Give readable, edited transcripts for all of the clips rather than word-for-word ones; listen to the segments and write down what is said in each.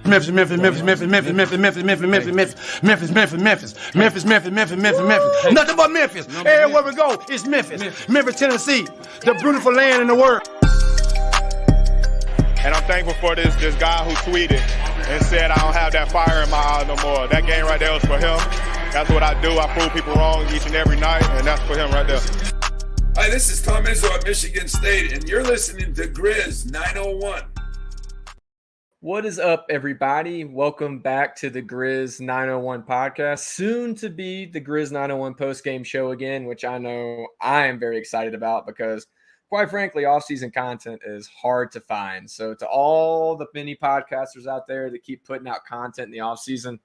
Memphis, Memphis, Memphis, Memphis, Memphis, Memphis, Memphis, Memphis, Memphis, Memphis, Memphis, Memphis, Memphis, Memphis, Memphis, Memphis, Memphis, Memphis. Nothing but Memphis. Everywhere we go, it's Memphis. Memphis, Tennessee, the beautiful land in the world. And I'm thankful for this guy who tweeted and said, I don't have that fire in my eye no more. That game right there was for him. That's what I do. I prove people wrong each and every night, and that's for him right there. Hi, this is Tom Izzo at Michigan State, and you're listening to Grizz 901. What is up, everybody? Welcome back to the Grizz 901 podcast, soon to be the Grizz 901 post-game show again, which I know I am very excited about because, quite frankly, off-season content is hard to find. So to all the many podcasters out there that keep putting out content in the off-season,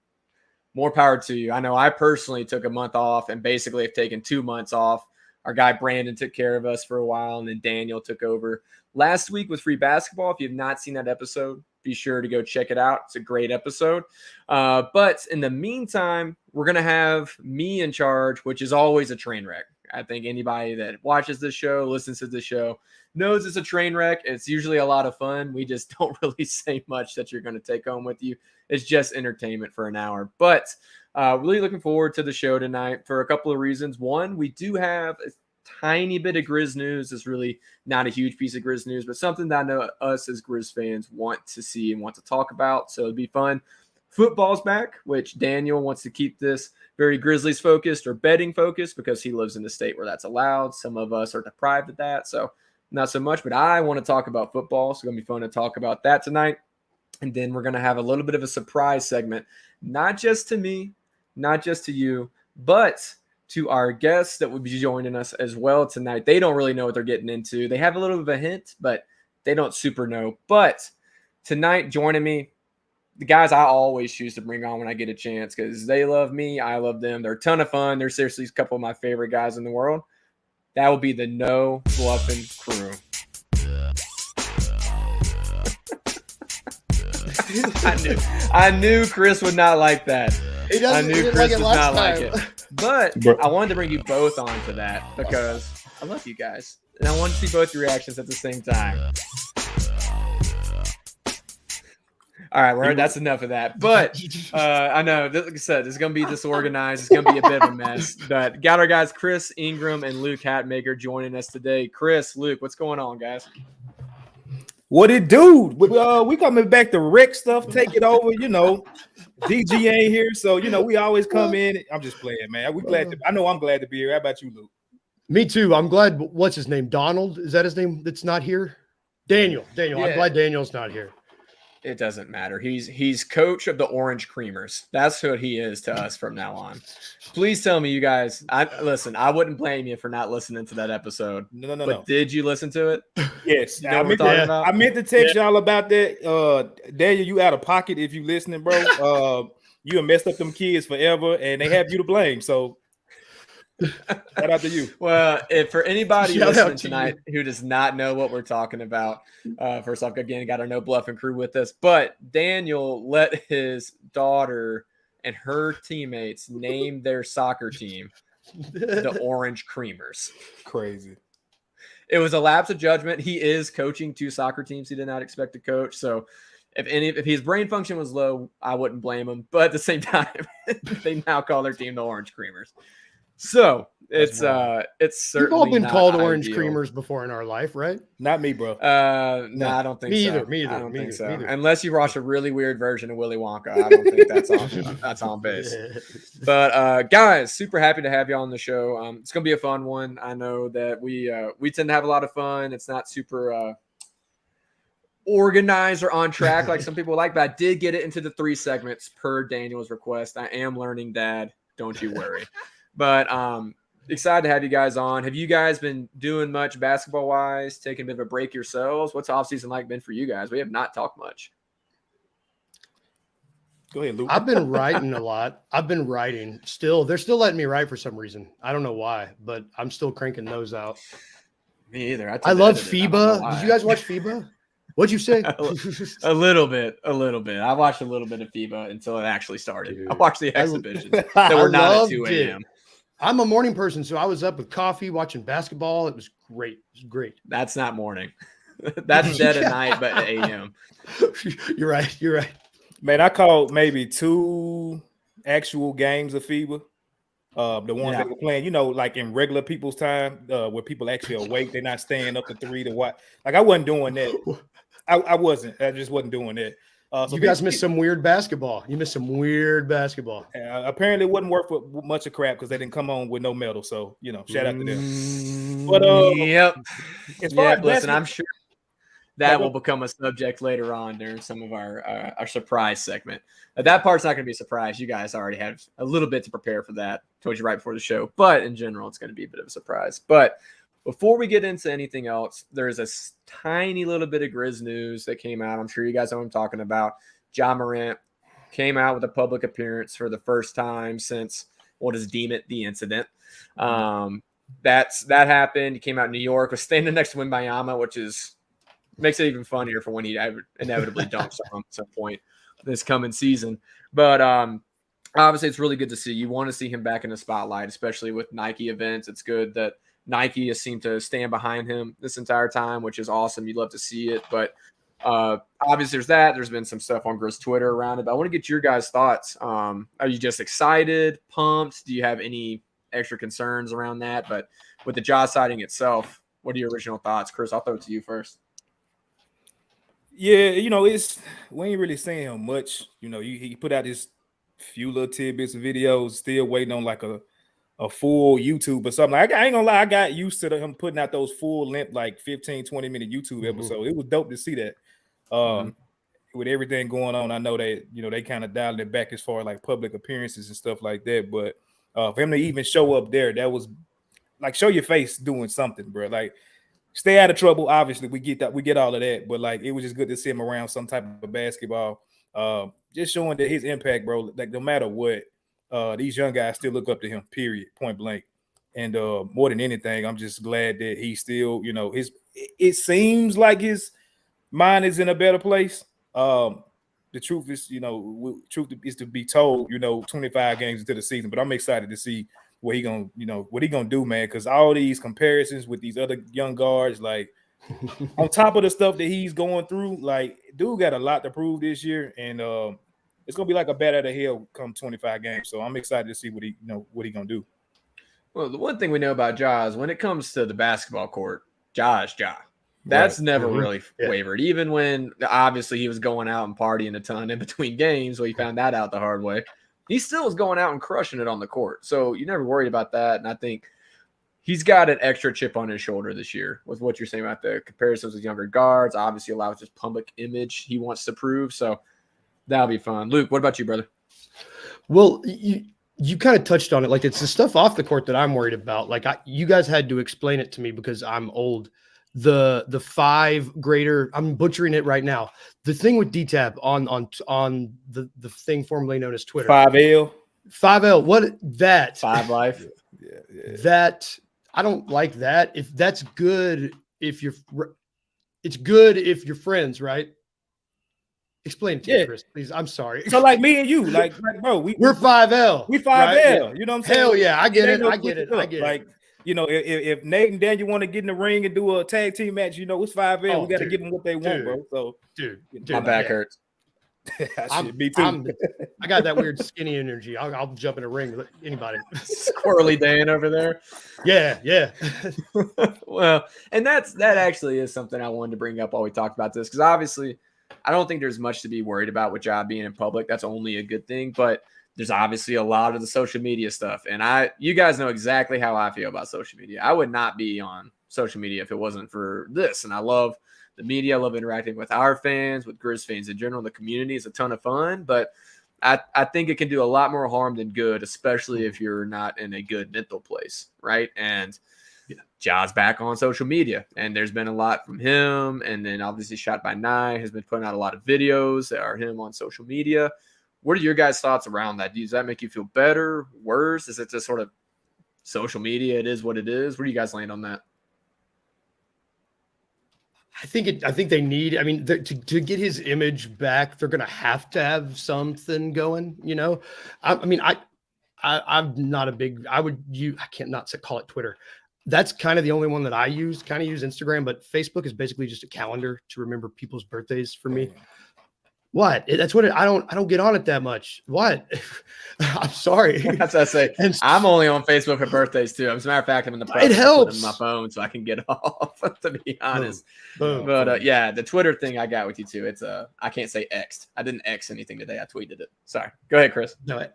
more power to you. I know I personally took a month off and basically have taken 2 months off. Our guy Brandon took care of us for a while, and then Daniel took over last week with free basketball. If you have not seen that episode, be sure to go check it out. It's a great episode. But in the meantime, we're going to have me in charge, which is always a train wreck. I think anybody that watches this show, listens to this show, knows it's a train wreck. It's usually a lot of fun. We just don't really say much that you're going to take home with you. It's just entertainment for an hour. But really looking forward to the show tonight for a couple of reasons. One, we do have a tiny bit of Grizz news. It's really not a huge piece of Grizz news, but something that I know us as Grizz fans want to see and want to talk about. So it'd be fun. Football's back, which Daniel wants to keep this very Grizzlies focused or betting focused because he lives in a state where that's allowed. Some of us are deprived of that, so not so much. But I want to talk about football, so it's going to be fun to talk about that tonight. And then we're going to have a little bit of a surprise segment, not just to me, not just to you, but to our guests that will be joining us as well tonight. They don't really know what they're getting into. They have a little bit of a hint, but they don't super know. But tonight, joining me, the guys I always choose to bring on when I get a chance because they love me, I love them. They're a ton of fun. They're seriously a couple of my favorite guys in the world. That will be the No Bluffin crew. I knew Chris would not like that. I knew Chris would not like it. But I wanted to bring you both on to that because I love you guys. And I wanted to see both your reactions at the same time. All right, that's enough of that. But I know, like I said, it's going to be disorganized. It's going to be a bit of a mess. But got our guys Chris Ingram and Luke Hatmaker joining us today. Chris, Luke, what's going on, guys? What it do? We coming back to Rick stuff, take it over. You know, DG ain't here, so you know we always come in. I'm just playing, man. We glad. I'm glad to be here. How about you, Luke? Me too. I'm glad. What's his name? Donald? Is that his name? That's not here. Daniel. Yeah. I'm glad Daniel's not here. It doesn't matter. He's coach of the Orange Creamers. That's what he is to us from now on. Please tell me, you guys. Listen. I wouldn't blame you for not listening to that episode. No. Did you listen to it? Yes. You know what we're talking about? I meant to text y'all about that. Daniel, you out of pocket if you listening, bro. You have messed up them kids forever, and they have you to blame. So. Shout out to you. Well, if for anybody listening tonight who does not know what we're talking about, first off, again, got our No Bluffin crew with us, but Daniel let his daughter and her teammates name their soccer team the Orange Creamers. Crazy. It was a lapse of judgment. He is coaching 2 soccer teams he did not expect to coach. So if his brain function was low, I wouldn't blame him. But at the same time, they now call their team the Orange Creamers. So it's certainly We've all been called Orange ideal. Creamers before in our life, right? Not me, bro. No, I don't think me so. Me either. I don't think so. Me either. Unless you watch a really weird version of Willy Wonka, I don't think that's on base. But guys, super happy to have you on the show. It's gonna be a fun one. I know that we tend to have a lot of fun. It's not super organized or on track like some people like, but I did get it into the 3 segments per Daniel's request. I am learning, Dad. Don't you worry. But excited to have you guys on. Have you guys been doing much basketball-wise, taking a bit of a break yourselves? What's offseason like been for you guys? We have not talked much. Go ahead, Luke. I've been writing a lot. Still. They're still letting me write for some reason. I don't know why, but I'm still cranking those out. Me either. I love FIBA. Did you guys watch FIBA? What'd you say? A little bit. I watched a little bit of FIBA until it actually started. Dude, I watched the exhibitions that were not at 2 a.m. I'm a morning person, so I was up with coffee watching basketball. It was great. That's not morning. That's dead at night, but at a.m. You're right. Man, I called maybe 2 actual games of FIBA. The ones that were playing, like in regular people's time, where people actually awake, they're not staying up to 3 to watch. Like I wasn't doing that. I wasn't. I just wasn't doing that. So you guys missed some weird basketball. You missed some weird basketball. Apparently, it wasn't worth much of crap because they didn't come on with no medal. So shout out to them. But yep. Listen, I'm sure that will become a subject later on during some of our surprise segment. That part's not going to be a surprise. You guys already have a little bit to prepare for that. Told you right before the show. But in general, it's going to be a bit of a surprise. But before we get into anything else, there's a tiny little bit of Grizz news that came out. I'm sure you guys know what I'm talking about. Ja Morant came out with a public appearance for the first time since, we'll just deem it the incident. That happened. He came out in New York, was standing next to Wembanyama, which makes it even funnier for when he inevitably dunks on him at some point this coming season. But obviously, it's really good to see. You want to see him back in the spotlight, especially with Nike events. It's good that Nike has seemed to stand behind him this entire time, which is awesome. You'd love to see it. But obviously, there's that. There's been some stuff on Grizz Twitter around it. But I want to get your guys' thoughts. Are you just excited, pumped? Do you have any extra concerns around that? But with the Ja sighting itself, what are your original thoughts? Chris, I'll throw it to you first. Yeah, we ain't really seeing him much. He put out his few little tidbits of videos, still waiting on like a full YouTube or something. Like, I ain't gonna lie, I got used to him putting out those full length, like 15-20 minute YouTube episodes. It was dope to see that. With everything going on, I know that they kind of dialed it back as far as like public appearances and stuff like that. But for him to even show up there, that was like, show your face doing something, bro. Like, stay out of trouble. Obviously, we get all of that, but like, it was just good to see him around some type of basketball. Just showing that his impact, bro. Like, no matter what, these young guys still look up to him. Period. Point blank. And more than anything, I'm just glad that he still, it seems like his mind is in a better place. The truth is, truth is to be told, 25 games into the season. But I'm excited to see what he gonna do, man. Because all these comparisons with these other young guards, like on top of the stuff that he's going through, like dude got a lot to prove this year, and it's gonna be like a bat out of hell come 25 games. So I'm excited to see what he gonna do. Well, the one thing we know about Ja is when it comes to the basketball court, Ja is Ja. That's never really wavered. Even when obviously he was going out and partying a ton in between games, he found that out the hard way. He still was going out and crushing it on the court. So you never worried about that. And I think he's got an extra chip on his shoulder this year with what you're saying about the comparisons with younger guards. Obviously allows his public image he wants to prove. So that'll be fun. Luke, what about you, brother? Well, you kind of touched on it. Like, it's the stuff off the court that I'm worried about. Like, you guys had to explain it to me because I'm old. The 5 grader, I'm butchering it right now. The thing with DTAB on the thing formerly known as Twitter. 5L. What that? 5 Life. Yeah. That I don't like that. If that's good, it's good if you're friends, right? Explain it to me, Chris, please. I'm sorry. So like me and you, like bro, we're 5L. We 5L. Right? You know what I'm saying? Hell yeah, I get it. I get it. Like, if Nate and Daniel want to get in the ring and do a tag team match, it's 5L. We got to give them what they want, bro. So, dude, my back hurts. Me too. I got that weird skinny energy. I'll jump in a ring with anybody. Squirrely Dan over there. Yeah. Well, and that actually is something I wanted to bring up while we talked about this, because obviously I don't think there's much to be worried about with Ja being in public. That's only a good thing, but there's obviously a lot of the social media stuff. And you guys know exactly how I feel about social media. I would not be on social media if it wasn't for this. And I love the media. I love interacting with our fans, with Grizz fans in general. The community is a ton of fun, but I think it can do a lot more harm than good, especially if you're not in a good mental place, right? And Ja's back on social media, and there's been a lot from him. And then obviously Shot by Nye has been putting out a lot of videos that are him on social media. What are your guys' thoughts around that? Does that make you feel better, worse? Is it just sort of social media? It is what it is. Where do you guys land on that? I think they need. I mean, to get his image back, they're going to have something going. I'm not a big. I can't not call it Twitter. That's kind of the only one that I use. Kind of use Instagram, but Facebook is basically just a calendar to remember people's birthdays for me. What? That's what I don't get on it that much. What? I'm sorry. That's what I say. And I'm only on Facebook for birthdays too. As a matter of fact, I'm in the process it helps. of putting my phone so I can get off. To be honest, Boom. but yeah, the Twitter thing I got with you too. It's I can't say X'd. I didn't X anything today. I tweeted it. Sorry. Go ahead, Chris. No,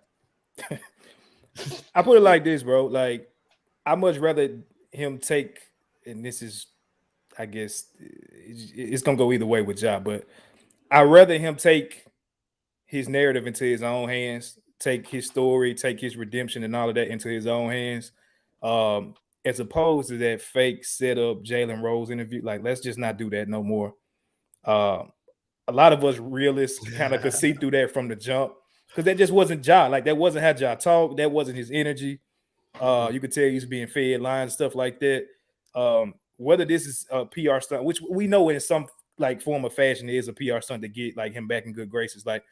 I put it like this, bro. Like, I much rather him take, and this is, I guess, it's gonna go either way with Ja, but I'd rather him take his narrative into his own hands, take his story, take his redemption and all of that into his own hands, as opposed to that fake setup Jalen Rose interview. Like, let's just not do that no more. A lot of us realists kind of could see through that from the jump, because that just wasn't Ja. Like, that wasn't how Ja talked. That wasn't his energy. You could tell he's being fed lines, stuff like that. Whether this is a PR stunt, which we know in some like form of fashion is a PR stunt to get like him back in good graces. Like,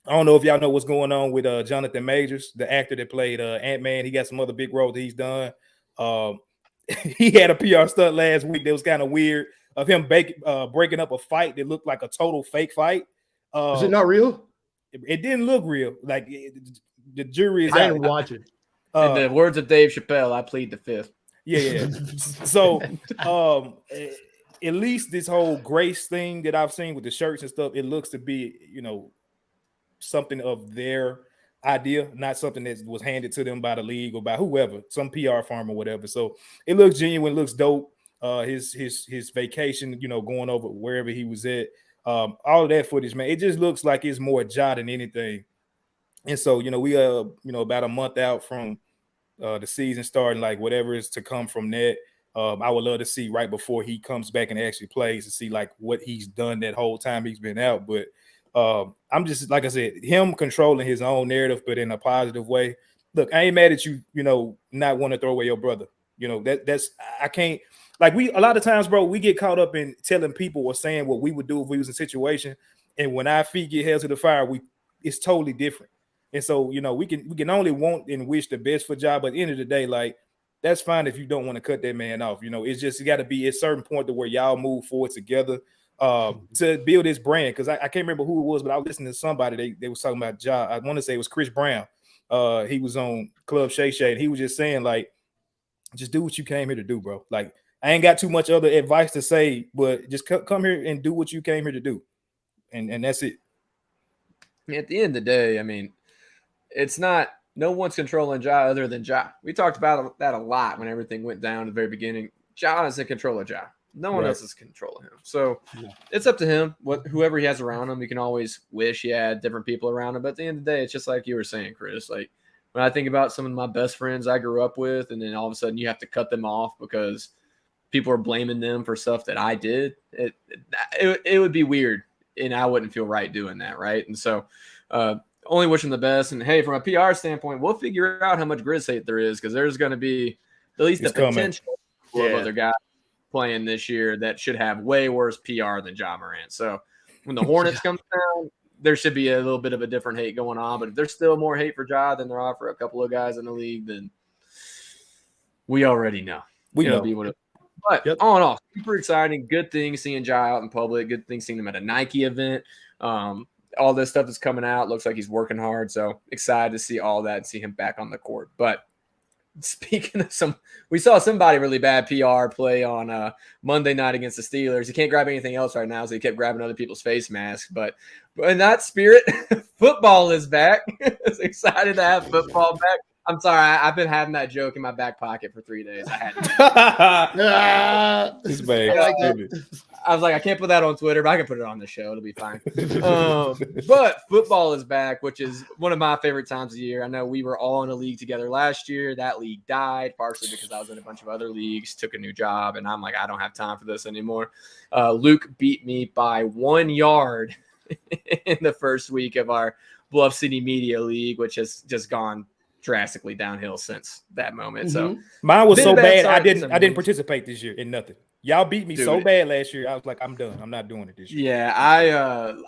I don't know if y'all know what's going on with Jonathan Majors, the actor that played Ant-Man. He got some other big roles that he's done. He had a PR stunt last week that was kind of weird of him breaking up a fight that looked like a total fake fight. is it not real? It didn't look real. Like, the jury is I out. didn't watch it. In the words of Dave Chappelle, I plead the fifth. Yeah. So, at least this whole grace thing that I've seen with the shirts and stuff, it looks to be, something of their idea, not something that was handed to them by the league or by whoever, some PR firm or whatever. So it looks genuine, looks dope. His vacation, going over wherever he was at, all of that footage, man, it just looks like it's more Ja than anything. And so, we are, about a month out from the season starting, like whatever is to come from that. I would love to see right before he comes back and actually plays to see like what he's done that whole time he's been out. But I'm just, like I said, him controlling his own narrative, but in a positive way. Look, I ain't mad at you, not want to throw away your brother. That's I can't, like, a lot of times, bro, we get caught up in telling people or saying what we would do if we was in a situation. And when our feet get held to the fire, it's totally different. And so, we can only want and wish the best for Ja, but at the end of the day, like, that's fine if you don't want to cut that man off. It's just got to be a certain point to where y'all move forward together to build this brand. Because I can't remember who it was, but I was listening to somebody. They was talking about Ja. I want to say it was Chris Brown. He was on Club Shay Shay, and he was just saying, like, just do what you came here to do, bro. Like, I ain't got too much other advice to say, but just come here and do what you came here to do. And that's it. At the end of the day, I mean, it's not – no one's controlling Ja other than Ja. We talked about that a lot when everything went down at the very beginning. Ja is in control of Ja. No one else is controlling him. So it's up to him. Whoever he has around him, you can always wish he had different people around him. But at the end of the day, it's just like you were saying, Chris. Like, when I think about some of my best friends I grew up with, and then all of a sudden you have to cut them off because people are blaming them for stuff that I did, it would be weird, and I wouldn't feel right doing that, right? And so only wish them the best. And, hey, from a PR standpoint, we'll figure out how much Grizz hate there is, because there's going to be at least the potential of other guys playing this year that should have way worse PR than Ja Morant. So when the Hornets come down, there should be a little bit of a different hate going on. But if there's still more hate for Ja than there are for a couple of guys in the league, then we already know. But all in all, super exciting. Good thing seeing Ja out in public. Good thing seeing him at a Nike event. All this stuff is coming out. Looks like he's working hard. So excited to see all that and see him back on the court. But speaking of we saw somebody really bad PR play on Monday night against the Steelers. He can't grab anything else right now, so he kept grabbing other people's face masks. But in that spirit, football is back. It's excited to have football back. I'm sorry, I've been having that joke in my back pocket for 3 days. I had It's bad. I was like, I can't put that on Twitter, but I can put it on the show. It'll be fine. But football is back, which is one of my favorite times of the year. I know we were all in a league together last year. That league died, partially because I was in a bunch of other leagues, took a new job, and I'm like, I don't have time for this anymore. Luke beat me by 1 yard in the first week of our Bluff City Media League, which has just gone drastically downhill since that moment. So mine was so bad I didn't participate this year in nothing. Y'all beat me so bad last year. I was like, I'm done. I'm not doing it this year. Yeah,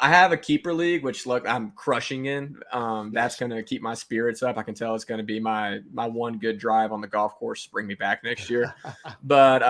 I have a keeper league, which look, I'm crushing in. That's gonna keep my spirits up. I can tell it's gonna be my one good drive on the golf course to bring me back next year. But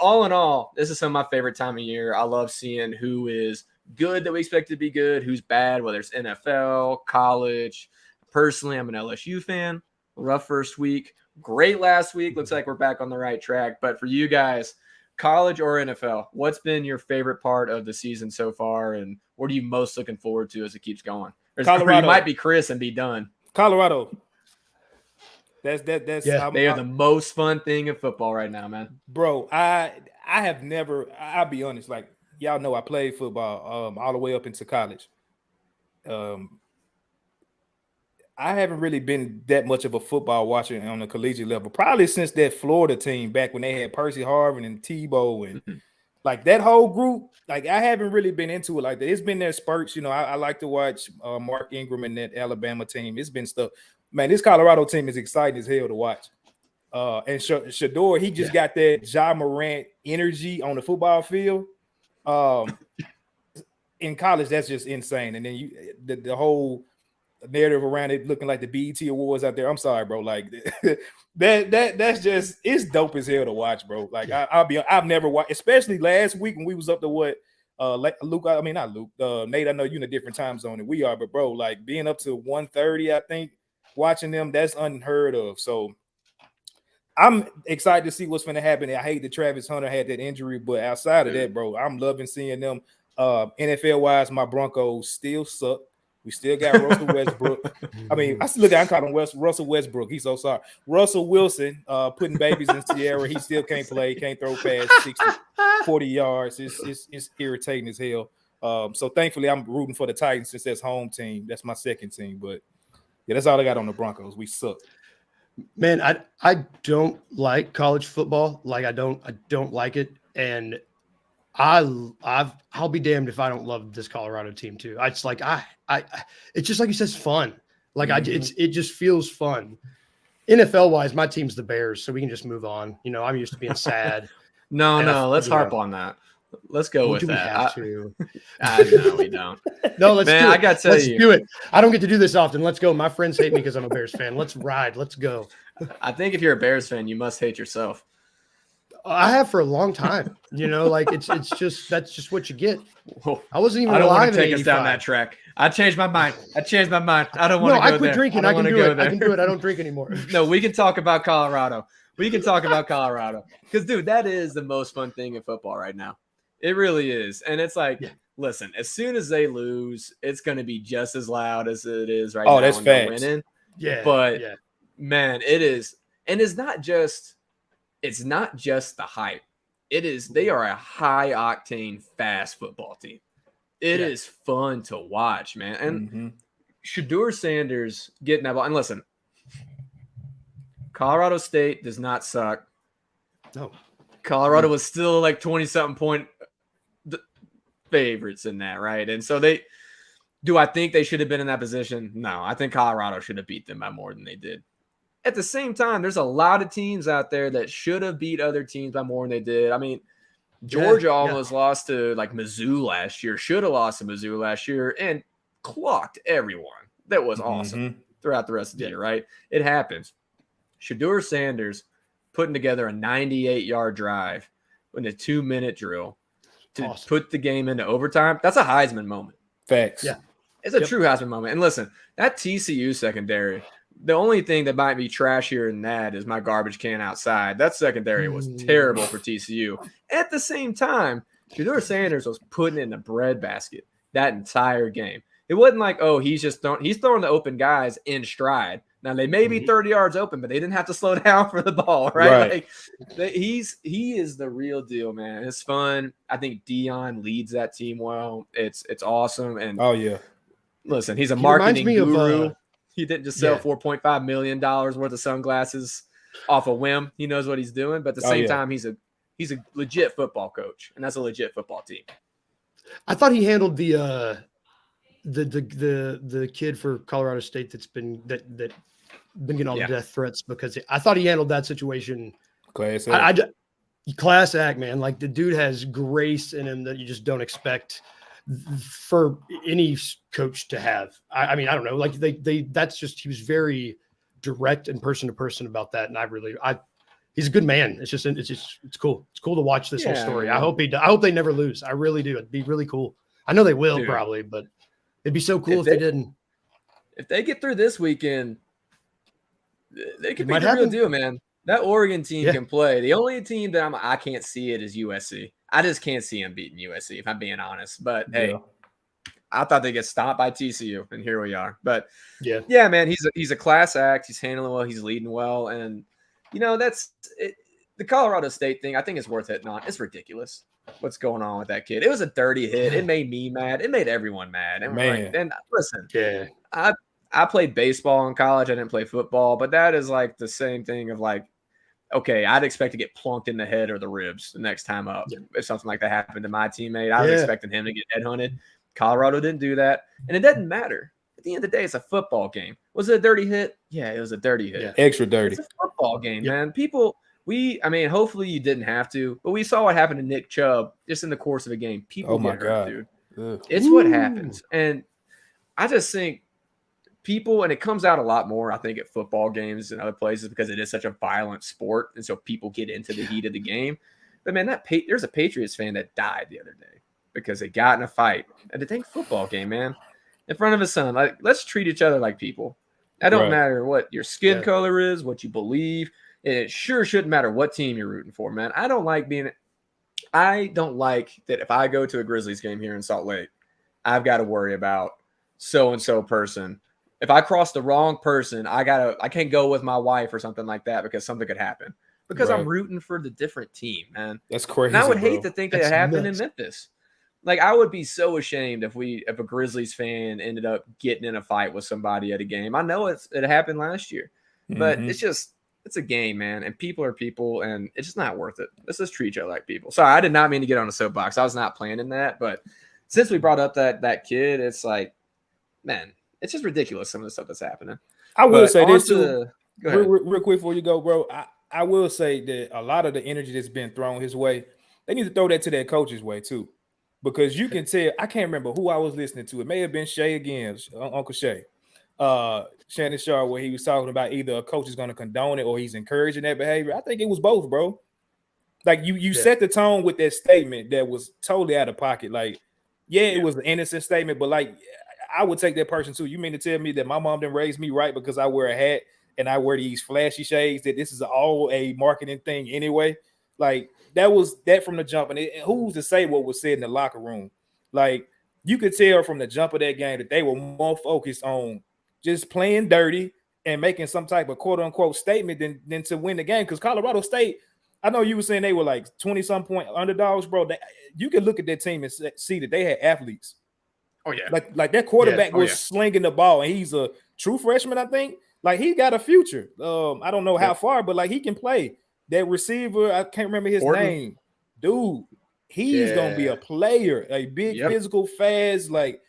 all in all, this is some of my favorite time of year. I love seeing who is good that we expect to be good, who's bad, whether it's NFL, college. Personally, I'm an LSU fan. Rough first week, great last week. Looks like we're back on the right track. But for you guys, college or NFL, what's been your favorite part of the season so far, and what are you most looking forward to as it keeps going? Colorado. You might be Chris and be done. Colorado. That's yeah. They are the most fun thing in football right now, man. Bro, I have never. I'll be honest. Like y'all know, I played football all the way up into college. I haven't really been that much of a football watcher on the collegiate level, probably since that Florida team back when they had Percy Harvin and Tebow and like that whole group. Like I haven't really been into it like that. It's been their spurts. You know, I like to watch Mark Ingram and that Alabama team. It's been stuff. Man, this Colorado team is exciting as hell to watch. And Shador, he just got that Ja Morant energy on the football field. In college, that's just insane. And then the whole narrative around it looking like the BET Awards out there. I'm sorry, bro. Like that's just it's dope as hell to watch, bro. Like I've never watched, especially last week when we was up to what Luke. I mean not Luke. Nate. I know you in a different time zone than we are, but bro, like being up to 1:30, I think watching them, that's unheard of. So I'm excited to see what's going to happen. I hate that Travis Hunter had that injury, but outside of that, bro, I'm loving seeing them. NFL wise, my Broncos still suck. We still got Russell Westbrook. I mean, I'm calling him Russell Westbrook. He's so sorry. Russell Wilson putting babies in Sierra. He still can't play. Can't throw past 60, 40 yards. It's irritating as hell. So thankfully, I'm rooting for the Titans since that's home team. That's my second team. But yeah, that's all I got on the Broncos. We suck. Man, I don't like college football. Like I don't like it, and I'll be damned if I don't love this Colorado team too. It's like it's just like you said, it's fun. Like it just feels fun. NFL wise, my team's the Bears, so we can just move on. You know, I'm used to being sad. No, let's harp on that. Let's go with that. No, we don't. No, let's do it. I got to tell let's do it. I don't get to do this often. Let's go. My friends hate me because I'm a Bears fan. Let's ride. Let's go. I think if you're a Bears fan, you must hate yourself. I have for a long time. You know, like it's just that's just what you get. I wasn't even. I don't alive want to take us down that track. I changed my mind. I don't want to go there. I quit drinking. I can do it. I can do it. I don't drink anymore. No, we can talk about Colorado. Because, dude, that is the most fun thing in football right now. It really is. And it's like, listen, as soon as they lose, it's going to be just as loud as it is right now. Oh, that's facts. Winning. Yeah. But, man, it is. And it's not just the hype. It is, they are a high octane, fast football team. It is fun to watch, man. And Shador Sanders getting that ball. And listen, Colorado State does not suck. No. Colorado was still like 20-something point favorites in that, right? And so I think they should have been in that position? No, I think Colorado should have beat them by more than they did. At the same time, there's a lot of teams out there that should have beat other teams by more than they did. I mean, Georgia almost lost to like Mizzou last year, should have lost to Mizzou last year, and clocked everyone. That was awesome throughout the rest of the year, right? It happens. Shador Sanders putting together a 98-yard drive in a 2-minute drill to put the game into overtime. That's a Heisman moment. Facts. Yeah. It's a true Heisman moment. And listen, that TCU secondary, the only thing that might be trashier than that is my garbage can outside. That secondary was terrible for TCU. At the same time, Shador Sanders was putting it in the breadbasket that entire game. It wasn't like, he's throwing the open guys in stride. Now they may be 30 yards open, but they didn't have to slow down for the ball, right? Like, he is the real deal, man. It's fun. I think Dion leads that team well. It's awesome. And listen, he's a marketing guru. He didn't just sell $4.5 million worth of sunglasses off a whim. He knows what he's doing, but at the same time, he's a legit football coach, and that's a legit football team. I thought he handled the kid for Colorado State that's been getting all the death threats, because I thought he handled that situation. Class act. Class act, man. Like the dude has grace in him that you just don't expect for any coach to have. I mean, I don't know. Like that's just, he was very direct and person to person about that. And he's a good man. It's cool. It's cool to watch this whole story. I hope they never lose. I really do. It'd be really cool. I know they will Dude. probably, but it'd be so cool if they didn't. If they get through this weekend, they could be might the real happen. deal, man. That Oregon team Yeah. can play. The only team that I can't see it is USC. I just can't see them beating USC, if I'm being honest. But hey, I thought they'd get stopped by TCU, and here we are. But yeah, man, he's a class act. He's handling well. He's leading well, and that's it. The Colorado State thing. I think it's worth hitting on. It's ridiculous what's going on with that kid. It was a dirty hit. It made me mad. It made everyone mad. And and listen, I played baseball in college. I didn't play football, but that is like the same thing of like, okay, I'd expect to get plunked in the head or the ribs the next time up. If something like that happened to my teammate, I was expecting him to get headhunted. Colorado didn't do that. And it doesn't matter. At the end of the day, it's a football game. Was it a dirty hit? Yeah, it was a dirty hit. Yeah. Extra dirty. It's a football game, man. People, hopefully you didn't have to, but we saw what happened to Nick Chubb just in the course of a game. People get hurt, dude. Ugh. It's what happens. And I just think people, and it comes out a lot more, I think, at football games and other places because it is such a violent sport. And so people get into the heat of the game. But man, there's a Patriots fan that died the other day because they got in a fight at a dang football game, man, in front of his son. Like, let's treat each other like people. That don't matter what your skin color is, what you believe. It sure shouldn't matter what team you're rooting for, man. I don't like that if I go to a Grizzlies game here in Salt Lake, I've got to worry about so-and-so person. If I cross the wrong person, I can't go with my wife or something like that because something could happen. Because I'm rooting for the different team, man. That's crazy. And I would hate to think that it happened in Memphis. Like, I would be so ashamed if a Grizzlies fan ended up getting in a fight with somebody at a game. I know it happened last year, but it's a game, man. And people are people, and it's just not worth it. Let's just treat each other like people. Sorry, I did not mean to get on a soapbox. I was not planning that. But since we brought up that kid, it's like, man, it's just ridiculous, some of the stuff that's happening. I will say this too. Go ahead. Real quick before you go, bro. I will say that a lot of the energy that's been thrown his way, they need to throw that to their coach's way too. Because you can tell, I can't remember who I was listening to. It may have been Shay again, Uncle Shay. Shannon Sharp, where he was talking about either a coach is going to condone it or he's encouraging that behavior. I think it was both, bro. Like you set the tone with that statement that was totally out of pocket. Like, it was an innocent statement, but like I would take that person too. You mean to tell me that my mom didn't raise me right because I wear a hat and I wear these flashy shades, that this is all a marketing thing anyway? Like, that was that from the jump. And who's to say what was said in the locker room? Like, you could tell from the jump of that game that they were more focused on just playing dirty and making some type of quote unquote statement than to win the game. Because Colorado State, I know you were saying they were like 20-some point underdogs, bro. You can look at that team and see that they had athletes. Oh, yeah. Like that quarterback was slinging the ball, and he's a true freshman, I think. Like, he got a future. I don't know how far, but like, he can play. That receiver, I can't remember his name. Dude, he's going to be a player, a big physical, fast. Like,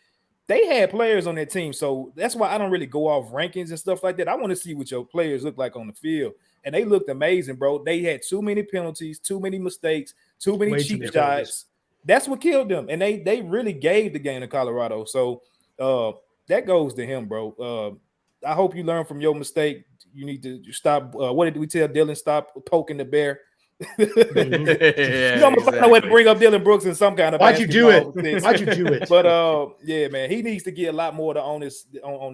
they had players on their team. So that's why I don't really go off rankings and stuff like that. I want to see what your players look like on the field. And they looked amazing, bro. They had too many penalties, too many mistakes, too many cheap shots. That's what killed them. And they really gave the game to Colorado. So that goes to him, bro. I hope you learn from your mistake. You need to stop. What did we tell Dylan? Stop poking the bear. I'm gonna find a way to bring up Dylan Brooks in some kind of. Why'd you do it? Why'd you do it? But yeah, man, he needs to get a lot more on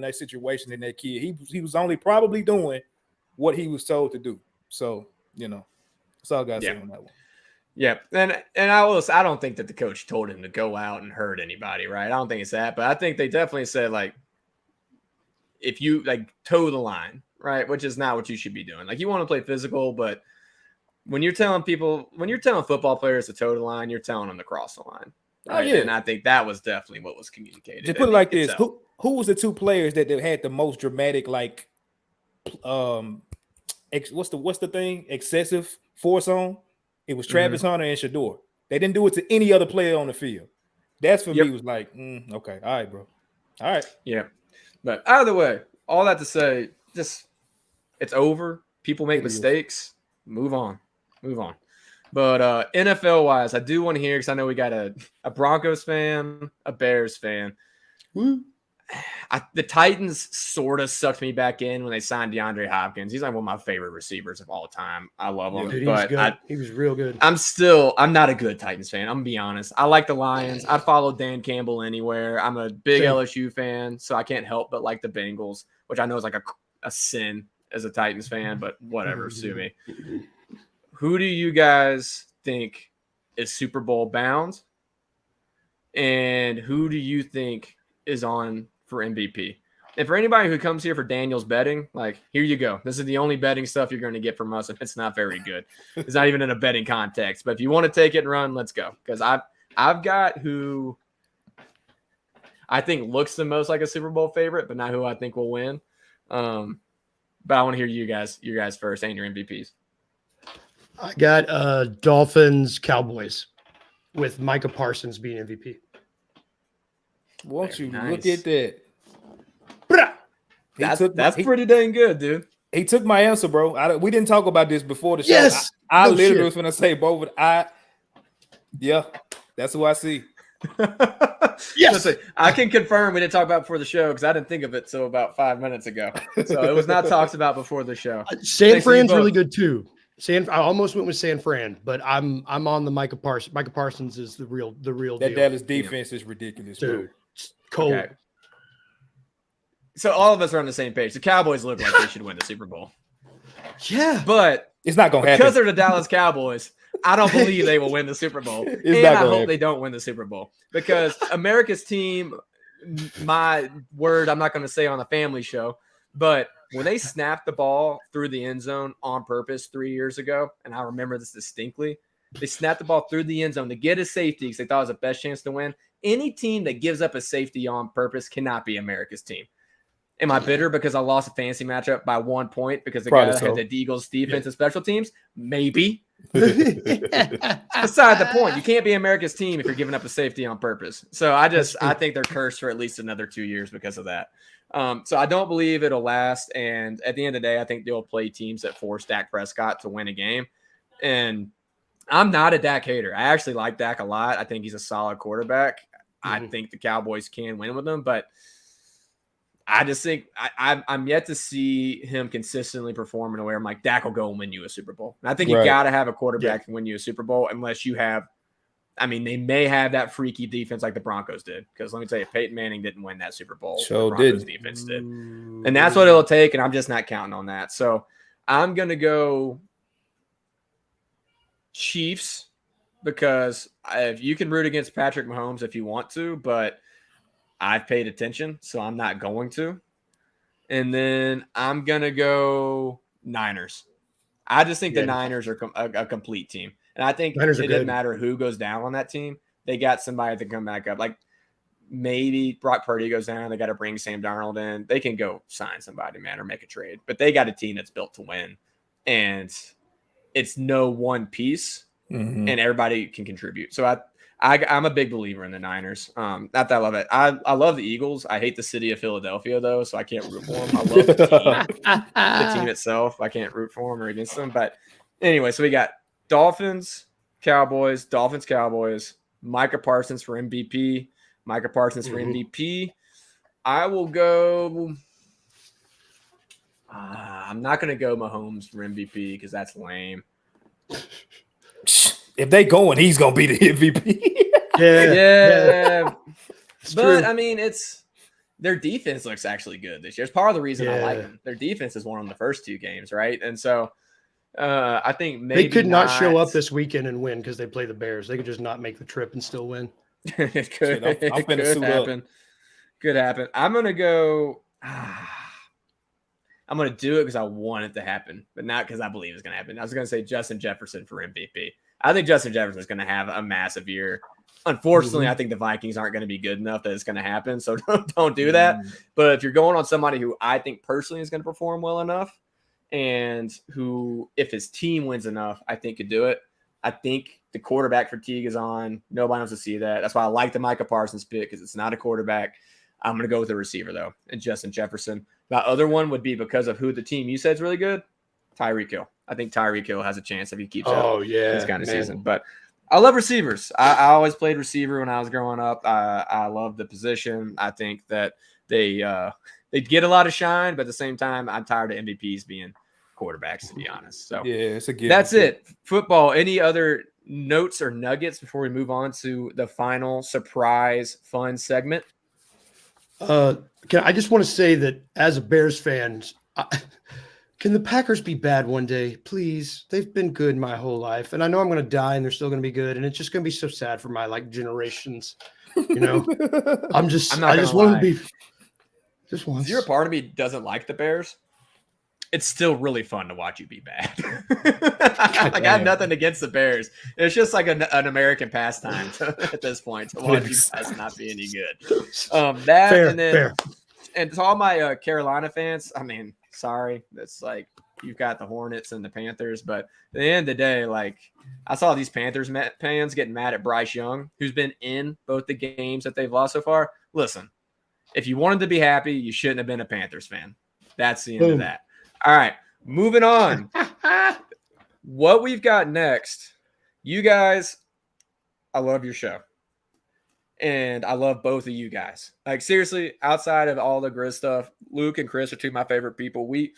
that situation than that kid. He was only probably doing what he was told to do. So that's all I gotta say on that one. Yeah, and I don't think that the coach told him to go out and hurt anybody, right? I don't think it's that, but I think they definitely said, like, if you like toe the line, right, which is not what you should be doing. Like, you want to play physical, but when you're telling football players to toe the line, you're telling them to cross the line. Right? Oh, yeah. And I think that was definitely what was communicated. Just put it like this: who was the two players that had the most dramatic, like, what's the thing? Excessive force on? It was Travis Hunter and Shador. They didn't do it to any other player on the field. That's for me was like, okay, all right, bro, all right, yeah. But either way, all that to say, just it's over. People make mistakes. Move on. But NFL wise, I do want to hear, because I know we got a Broncos fan, a Bears fan. the Titans sort of sucked me back in when they signed DeAndre Hopkins. He's like one of my favorite receivers of all time. I love him. Dude, but he was real good. I'm not a good Titans fan. I'm going to be honest. I like the Lions. I'd follow Dan Campbell anywhere. I'm a big LSU fan, so I can't help but like the Bengals, which I know is like a sin as a Titans fan, but whatever, sue me. Who do you guys think is Super Bowl bound? And who do you think is on for MVP? And for anybody who comes here for Daniel's betting, like, here you go. This is the only betting stuff you're going to get from us, and it's not very good. It's not even in a betting context. But if you want to take it and run, let's go. Because I've got who I think looks the most like a Super Bowl favorite, but not who I think will win. But I want to hear you guys first and your MVPs. I got Dolphins, Cowboys, with Micah Parsons being MVP. Won't you nice. look at that? That's pretty dang good, dude. He took my answer, bro. We didn't talk about this before the show. Yes. I literally was going to say both. Yeah, that's who I see. Yes. I can confirm we didn't talk about it before the show because I didn't think of it till about 5 minutes ago. So it was not talked about before the show. San Fran's really good too. I almost went with San Fran, but I'm on the Micah Parsons. Micah Parsons is the real That deal. Dallas defense is ridiculous, Dude. bro. Cold. Okay. So all of us are on the same page. The Cowboys look like they should win the Super Bowl. Yeah. But It's not going to happen. because they're the Dallas Cowboys, I don't believe they will win the Super Bowl. And I hope they don't win the Super Bowl. Because America's team, my word, I'm not going to say on a family show, but when they snapped the ball through the end zone on purpose 3 years ago, and I remember this distinctly, they snapped the ball through the end zone to get a safety because they thought it was the best chance to win. Any team that gives up a safety on purpose cannot be America's team. Am I bitter because I lost a fantasy matchup by 1 point because the guy that had the Eagles defense and special teams? Maybe. Beside the point. You can't be America's team if you're giving up a safety on purpose. So I think they're cursed for at least another 2 years because of that. So I don't believe it'll last. And at the end of the day, I think they'll play teams that force Dak Prescott to win a game. And I'm not a Dak hater. I actually like Dak a lot. I think he's a solid quarterback. I think the Cowboys can win with him, but I just think I'm yet to see him consistently perform in a way where I'm like, Dak will go and win you a Super Bowl. And I think you got to have a quarterback to win you a Super Bowl unless you have – I mean, they may have that freaky defense like the Broncos did because let me tell you, Peyton Manning didn't win that Super Bowl. The Broncos defense did. And that's what it'll take, and I'm just not counting on that. So I'm going to go Chiefs because if you can root against Patrick Mahomes if you want to, but – I've paid attention, so I'm not going to. And then I'm going to go Niners. I just think the Niners are a complete team. And I think it doesn't matter who goes down on that team. They got somebody to come back up. Like maybe Brock Purdy goes down. They got to bring Sam Darnold in. They can go sign somebody, man, or make a trade. But they got a team that's built to win. And it's no one piece, and everybody can contribute. So I'm a big believer in the Niners. Not that I love it. I love the Eagles. I hate the city of Philadelphia, though, so I can't root for them. I love the team itself. I can't root for them or against them. But anyway, so we got Dolphins, Cowboys, Micah Parsons for MVP. I will go I'm not going to go Mahomes for MVP because that's lame. If they going, he's going to be the MVP. Yeah. But, true. I mean, their defense looks actually good this year. It's part of the reason I like them. Their defense has won them the first 2 games, right? And so I think maybe they could not show up this weekend and win because they play the Bears. They could just not make the trip and still win. It could, I'm could happen. Could happen. I'm going to go I'm going to do it because I want it to happen, but not because I believe it's going to happen. I was going to say Justin Jefferson for MVP. I think Justin Jefferson is going to have a massive year. Unfortunately, I think the Vikings aren't going to be good enough that it's going to happen, so don't do that. But if you're going on somebody who I think personally is going to perform well enough and who, if his team wins enough, I think could do it, I think the quarterback fatigue is on. Nobody wants to see that. That's why I like the Micah Parsons pick because it's not a quarterback. I'm going to go with the receiver, though, and Justin Jefferson. My other one would be because of who the team you said is really good, Tyreek Hill. I think Tyreek Hill has a chance if he keeps up this kind of season. But I love receivers. I always played receiver when I was growing up. I love the position. I think that they get a lot of shine, but at the same time, I'm tired of MVPs being quarterbacks, to be honest. So yeah, it's a given. That's it. Football. Any other notes or nuggets before we move on to the final surprise fun segment? I just want to say that as a Bears fan, can the Packers be bad one day, please? They've been good my whole life, and I know I'm going to die, and they're still going to be good, and it's just going to be so sad for my generations. I just want to be just once. Zero part of me doesn't like the Bears. It's still really fun to watch you be bad. I got nothing against the Bears. It's just like an American pastime at this point to watch you guys not be any good. Fair. And to all my Carolina fans, I mean, sorry, that's like you've got the Hornets and the Panthers, but at the end of the day, I saw these Panthers fans getting mad at Bryce Young, who's been in both the games that they've lost so far. Listen, if you wanted to be happy, you shouldn't have been a Panthers fan. That's the end of that. All right, moving on. What we've got next, you guys, I love your show. And I love both of you guys. Seriously, outside of all the Grizz stuff, Luke and Chris are two of my favorite people. We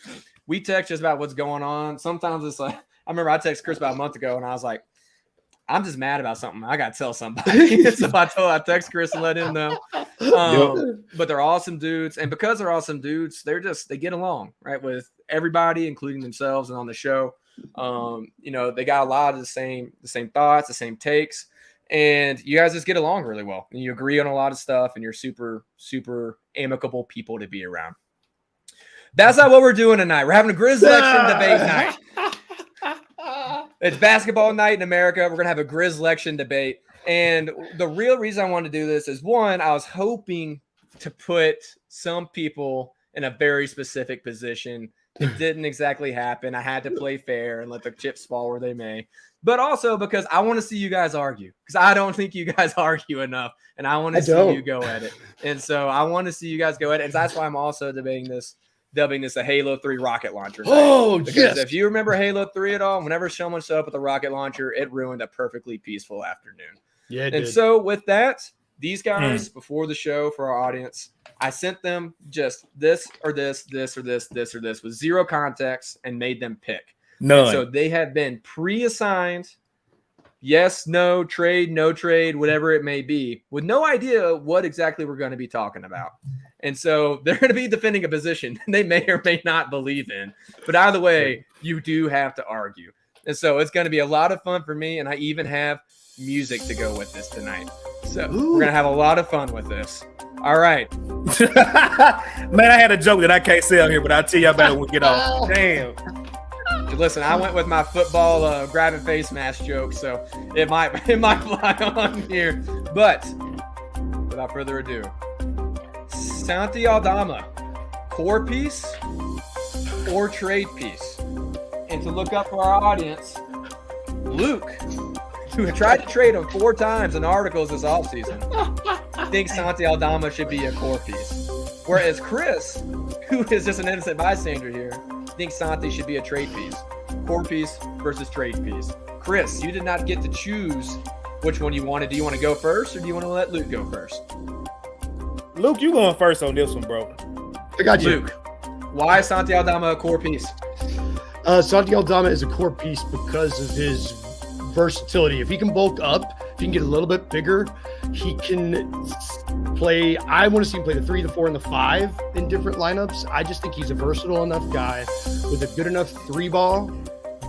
text just about what's going on. Sometimes it's I remember I texted Chris about a month ago, and I was like, I'm just mad about something. I got to tell somebody. So I text Chris and let him know. But they're awesome dudes. And because they're awesome dudes, they get along, right, with everybody, including themselves and on the show. They got a lot of the same thoughts, the same takes. And you guys just get along really well. And you agree on a lot of stuff, and you're super, super amicable people to be around. That's not what we're doing tonight. We're having a Grizz Lection debate night. It's basketball night in America. We're going to have a Grizz Lection debate. And the real reason I wanted to do this is, one, I was hoping to put some people in a very specific position. It didn't exactly happen. I had to play fair and let the chips fall where they may. But also because I want to see you guys argue, because I don't think you guys argue enough, and I want to see you go at it. And so I want to see you guys go at it. And that's why I'm also dubbing this a Halo 3 rocket launcher. Because if you remember Halo 3 at all, whenever someone showed up with a rocket launcher, it ruined a perfectly peaceful afternoon. Yeah, it and did. So with that, these guys, before the show for our audience, I sent them just this or this, this or this, this or this with zero context and made them pick. None. And so they have been pre-assigned, yes, no, trade, no trade, whatever it may be, with no idea what exactly we're going to be talking about. And so they're going to be defending a position they may or may not believe in. But either way, you do have to argue. And so it's going to be a lot of fun for me, and I even have music to go with this tonight. So we're going to have a lot of fun with this. All right. Man, I had a joke that I can't say on here, but I'll tell you about it when we get off. Damn. Listen, I went with my football grabbing face mask joke, so it might fly on here. But without further ado, Santi Aldama, core piece or trade piece? And to look up for our audience, Luke, who tried to trade him 4 times in articles this offseason, thinks Santi Aldama should be a core piece. Whereas Chris, who is just an innocent bystander here, thinks Santi should be a trade piece. Core piece versus trade piece. Chris, you did not get to choose which one you wanted. Do you want to go first, or do you want to let Luke go first? Luke, you going first on this one, bro. I got you. Luke, why is Santi Aldama a core piece? Santi Aldama is a core piece because of his versatility. If he can bulk up, if he can get a little bit bigger, he can play. I want to see him play the 3, the 4, and the 5 in different lineups. I just think he's a versatile enough guy with a good enough 3 ball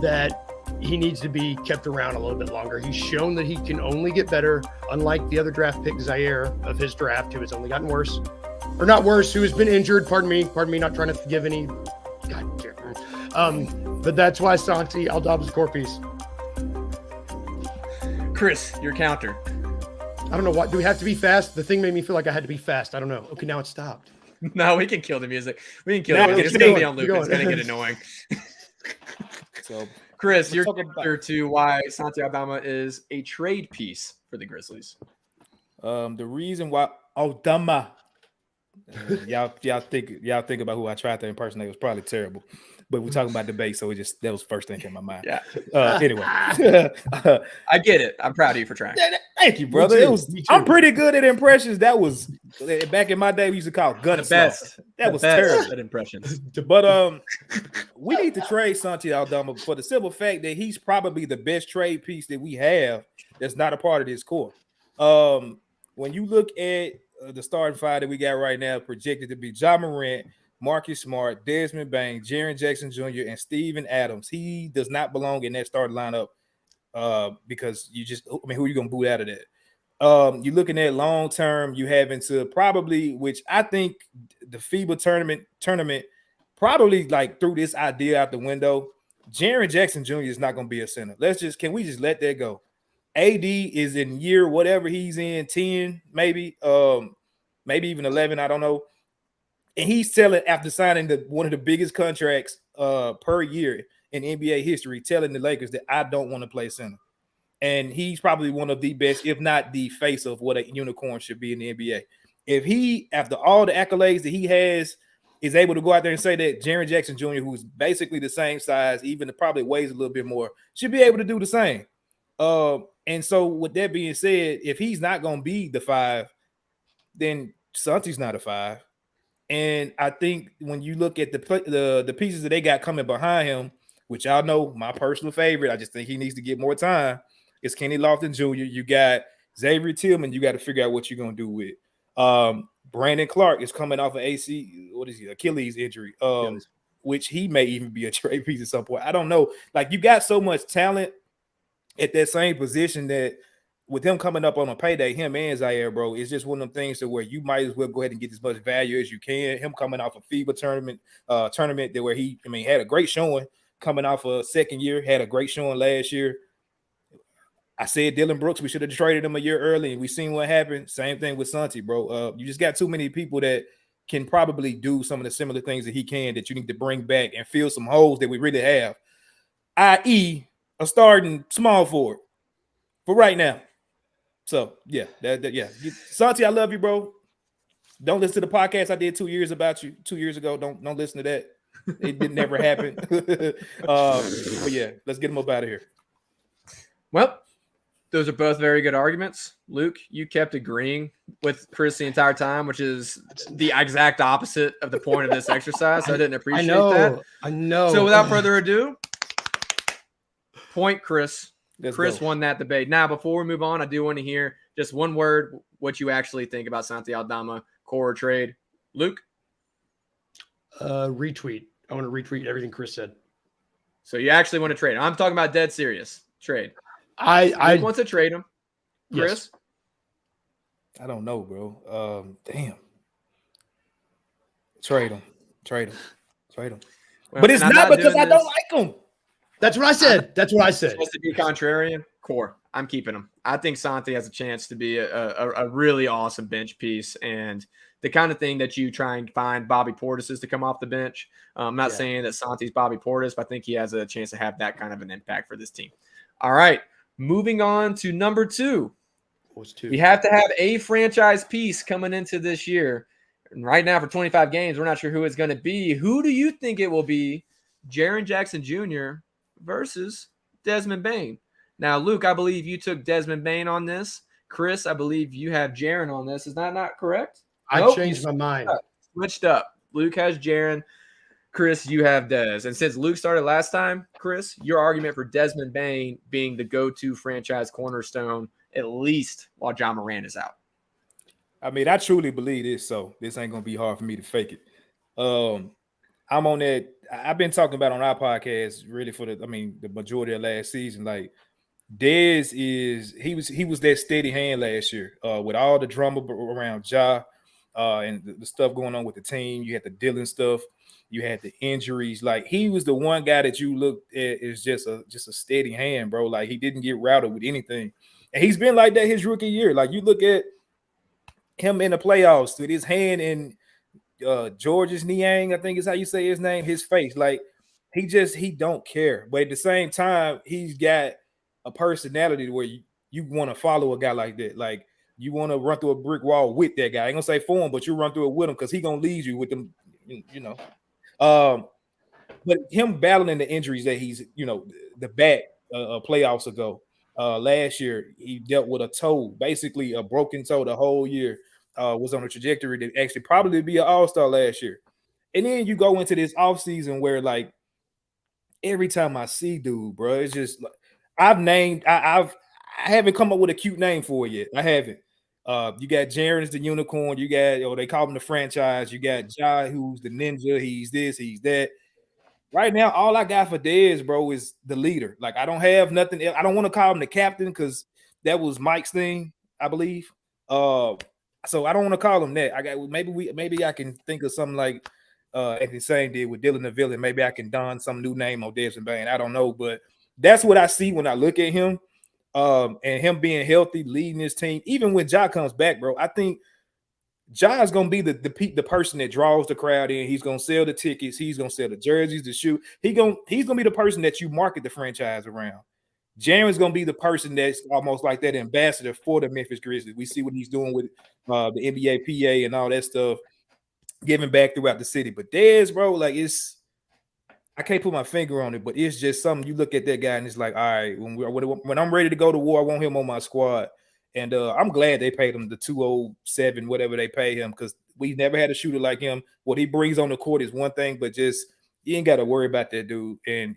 that he needs to be kept around a little bit longer. He's shown that he can only get better, unlike the other draft pick, Zaire, of his draft, who has only gotten worse. Or not worse, who has been injured. Pardon me, not trying to give any. God damn. But that's why Santi Aldama's a core piece. Chris, your counter. I don't know what. Do we have to be fast? The thing made me feel like I had to be fast. I don't know. Okay, now it stopped. No, we can kill the music. We can kill the music. It's going to be on Luke. It's going to get annoying. So, Chris, your counter to why Santi Aldama is a trade piece for the Grizzlies. The reason why Aldama Y'all think about who I tried to impersonate. It was probably terrible. But we're talking about debate, so that was the first thing came to my mind. Yeah. Anyway, I get it. I'm proud of you for trying. Thank you, brother. I'm pretty good at impressions. That was back in my day. We used to call gun The best. That was terrible at impressions. But we need to trade Santi Aldama for the simple fact that he's probably the best trade piece that we have that's not a part of this core. When you look at the starting five that we got right now, projected to be Ja Morant, Marcus Smart, Desmond Bain, Jaren Jackson Jr., and Steven Adams. He does not belong in that starting lineup because who are you going to boot out of that? You're looking at long term, you having to probably, which I think the FIBA tournament probably like threw this idea out the window. Jaren Jackson Jr. is not going to be a center. Can we just let that go? AD is in year whatever he's in, 10, maybe even 11, I don't know. And he's telling, after signing one of the biggest contracts per year in NBA history, telling the Lakers that I don't want to play center. And he's probably one of the best, if not the face of what a unicorn should be in the NBA. If he, after all the accolades that he has, is able to go out there and say that Jaren Jackson Jr., who's basically the same size, even probably weighs a little bit more, should be able to do the same. And so with that being said, if he's not going to be the 5, then Santi's not a 5. And I think when you look at the pieces that they got coming behind him, which y'all know my personal favorite, I just think he needs to get more time, is Kenny Lofton Jr. You got Xavier Tillman. You got to figure out what you're going to do with. Brandon Clark is coming off an Achilles injury, which he may even be a trade piece at some point. I don't know. Like, you got so much talent at that same position that with him coming up on a payday, him and Zaire, bro, it's just one of them things to where you might as well go ahead and get as much value as you can. Him coming off a FIBA tournament that where he had a great showing coming off a second year, had a great showing last year. I said Dylan Brooks, we should have traded him a year early, and we seen what happened. Same thing with Santi, bro. You just got too many people that can probably do some of the similar things that he can that you need to bring back and fill some holes that we really have, i.e. a starting small forward for right now. So yeah, Santi, I love you, bro. Don't listen to the podcast I did 2 years about you 2 years ago. Don't listen to that. It didn't never happen. But yeah, let's get him up out of here. Well, those are both very good arguments. Luke, you kept agreeing with Chris the entire time, which is the exact opposite of the point of this exercise. So I didn't appreciate that. I know. So without further ado, point Chris. Let's Chris go. won that debate. Now, before we move on, I do want to hear just one word, what you actually think about Santi Aldama core trade. Luke? Retweet. I want to retweet everything Chris said. So you actually want to trade him. I'm talking about dead serious trade. I want to trade him. Chris? Yes. I don't know, bro. Damn. Trade him. Well, But it's not because I don't like him. That's what I said. Supposed to be contrarian. Core. I'm keeping him. I think Santi has a chance to be a really awesome bench piece and the kind of thing that you try and find Bobby Portis's to come off the bench. I'm not saying that Santi's Bobby Portis, but I think he has a chance to have that kind of an impact for this team. All right. Moving on to number 2. What's 2? We have to have a franchise piece coming into this year. And right now for 25 games, we're not sure who it's going to be. Who do you think it will be? Jaren Jackson Jr. versus Desmond Bain. Now, Luke, I believe you took Desmond Bain on this. Chris, I believe you have Jaren on this. Is that not correct? I changed my mind. Switched up. Luke has Jaren. Chris, you have Dez. And since Luke started last time, Chris, your argument for Desmond Bain being the go-to franchise cornerstone, at least while Ja Morant is out. I mean, I truly believe this, so this ain't gonna be hard for me to fake it. I'm on that. I've been talking about on our podcast really for the majority of last season. Like, Dez he was that steady hand last year with all the drama around Ja and the stuff going on with the team. You had the Dylan stuff. You had the injuries. Like, he was the one guy that you looked at as just a steady hand, bro. Like, he didn't get routed with anything. And he's been like that his rookie year. Like, you look at him in the playoffs with his hand in George's Niang, I think is how you say his name, his face. Like, he don't care. But at the same time, he's got a personality where you want to follow a guy like that. Like, you want to run through a brick wall with that guy. I ain't gonna say for him, but you run through it with him because he gonna lead you with them, you know. But him battling the injuries that he's, the back playoffs ago, last year he dealt with a toe, basically a broken toe the whole year. Was on a trajectory to actually probably be an all-star last year. And then you go into this offseason where like every time I see dude, bro, it's just like I haven't come up with a cute name for it yet. I haven't. You got Jaren as the unicorn. You got, they call him the franchise. You got Ja, who's the ninja. He's this, he's that. Right now, all I got for Dez, bro, is the leader. Like, I don't have nothing. I don't want to call him the captain because that was Mike's thing, I believe. So I don't want to call him that. Maybe I can think of something like Anthony Sane did with Dylan the Villain. Maybe I can don some new name on Desmond Bain. I don't know, but that's what I see when I look at him. And him being healthy, leading his team. Even when Ja comes back, bro, I think Ja is gonna be the person that draws the crowd in. He's gonna sell the tickets. He's gonna sell the jerseys, the shoe. He's gonna be the person that you market the franchise around. Jaren's gonna be the person that's almost like that ambassador for the Memphis Grizzlies. We see what he's doing with the NBA PA and all that stuff, giving back throughout the city. But Dez, bro, like I can't put my finger on it, but it's just something. You look at that guy and it's like, all right, when I'm ready to go to war, I want him on my squad. And I'm glad they paid him the 207, whatever they pay him, because we never had a shooter like him. What he brings on the court is one thing, but just you ain't got to worry about that dude. And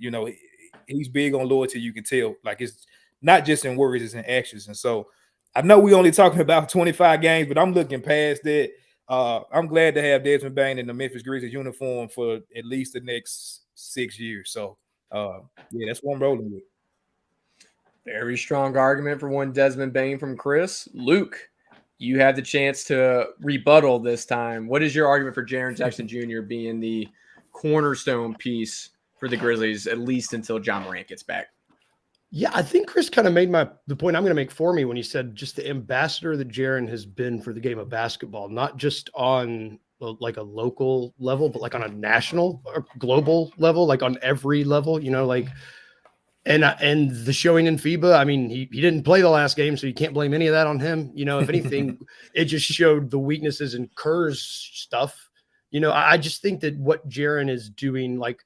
he's big on loyalty. You can tell, like, it's not just in words, it's in actions. And so I know we only talking about 25 games, but I'm looking past that. I'm glad to have Desmond Bain in the Memphis Grizzlies uniform for at least the next 6 years. So yeah, that's what I'm rolling with. Very strong argument for one Desmond Bain from Chris. Luke, you had the chance to rebuttal this time. What is your argument for Jaren Jackson Jr. being the cornerstone piece for the Grizzlies, at least until Ja Morant gets back? Yeah, I think Chris kind of made the point I'm going to make for me when he said just the ambassador that Jaren has been for the game of basketball, not just on like a local level, but like on a national or global level, like on every level, And the showing in FIBA, I mean, he didn't play the last game, so you can't blame any of that on him. If anything, it just showed the weaknesses in Kerr's stuff. I just think that what Jaren is doing, like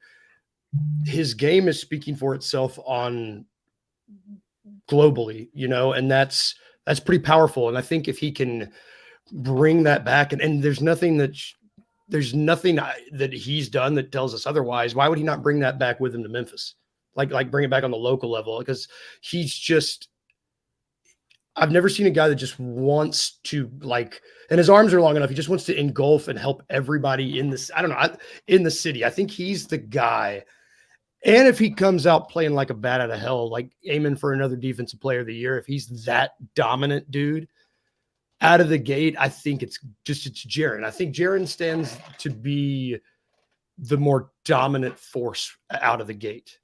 his game is speaking for itself on globally, and that's pretty powerful. And I think if he can bring that back, and there's nothing that he's done that tells us otherwise. Why would he not bring that back with him to Memphis? Like bring it back on the local level, because I've never seen a guy that just wants to and his arms are long enough. He just wants to engulf and help everybody in this. I don't know, in the city. I think he's the guy. And if he comes out playing like a bat out of hell, like aiming for another defensive player of the year, if he's that dominant dude out of the gate, I think it's Jaren. I think Jaren stands to be the more dominant force out of the gate.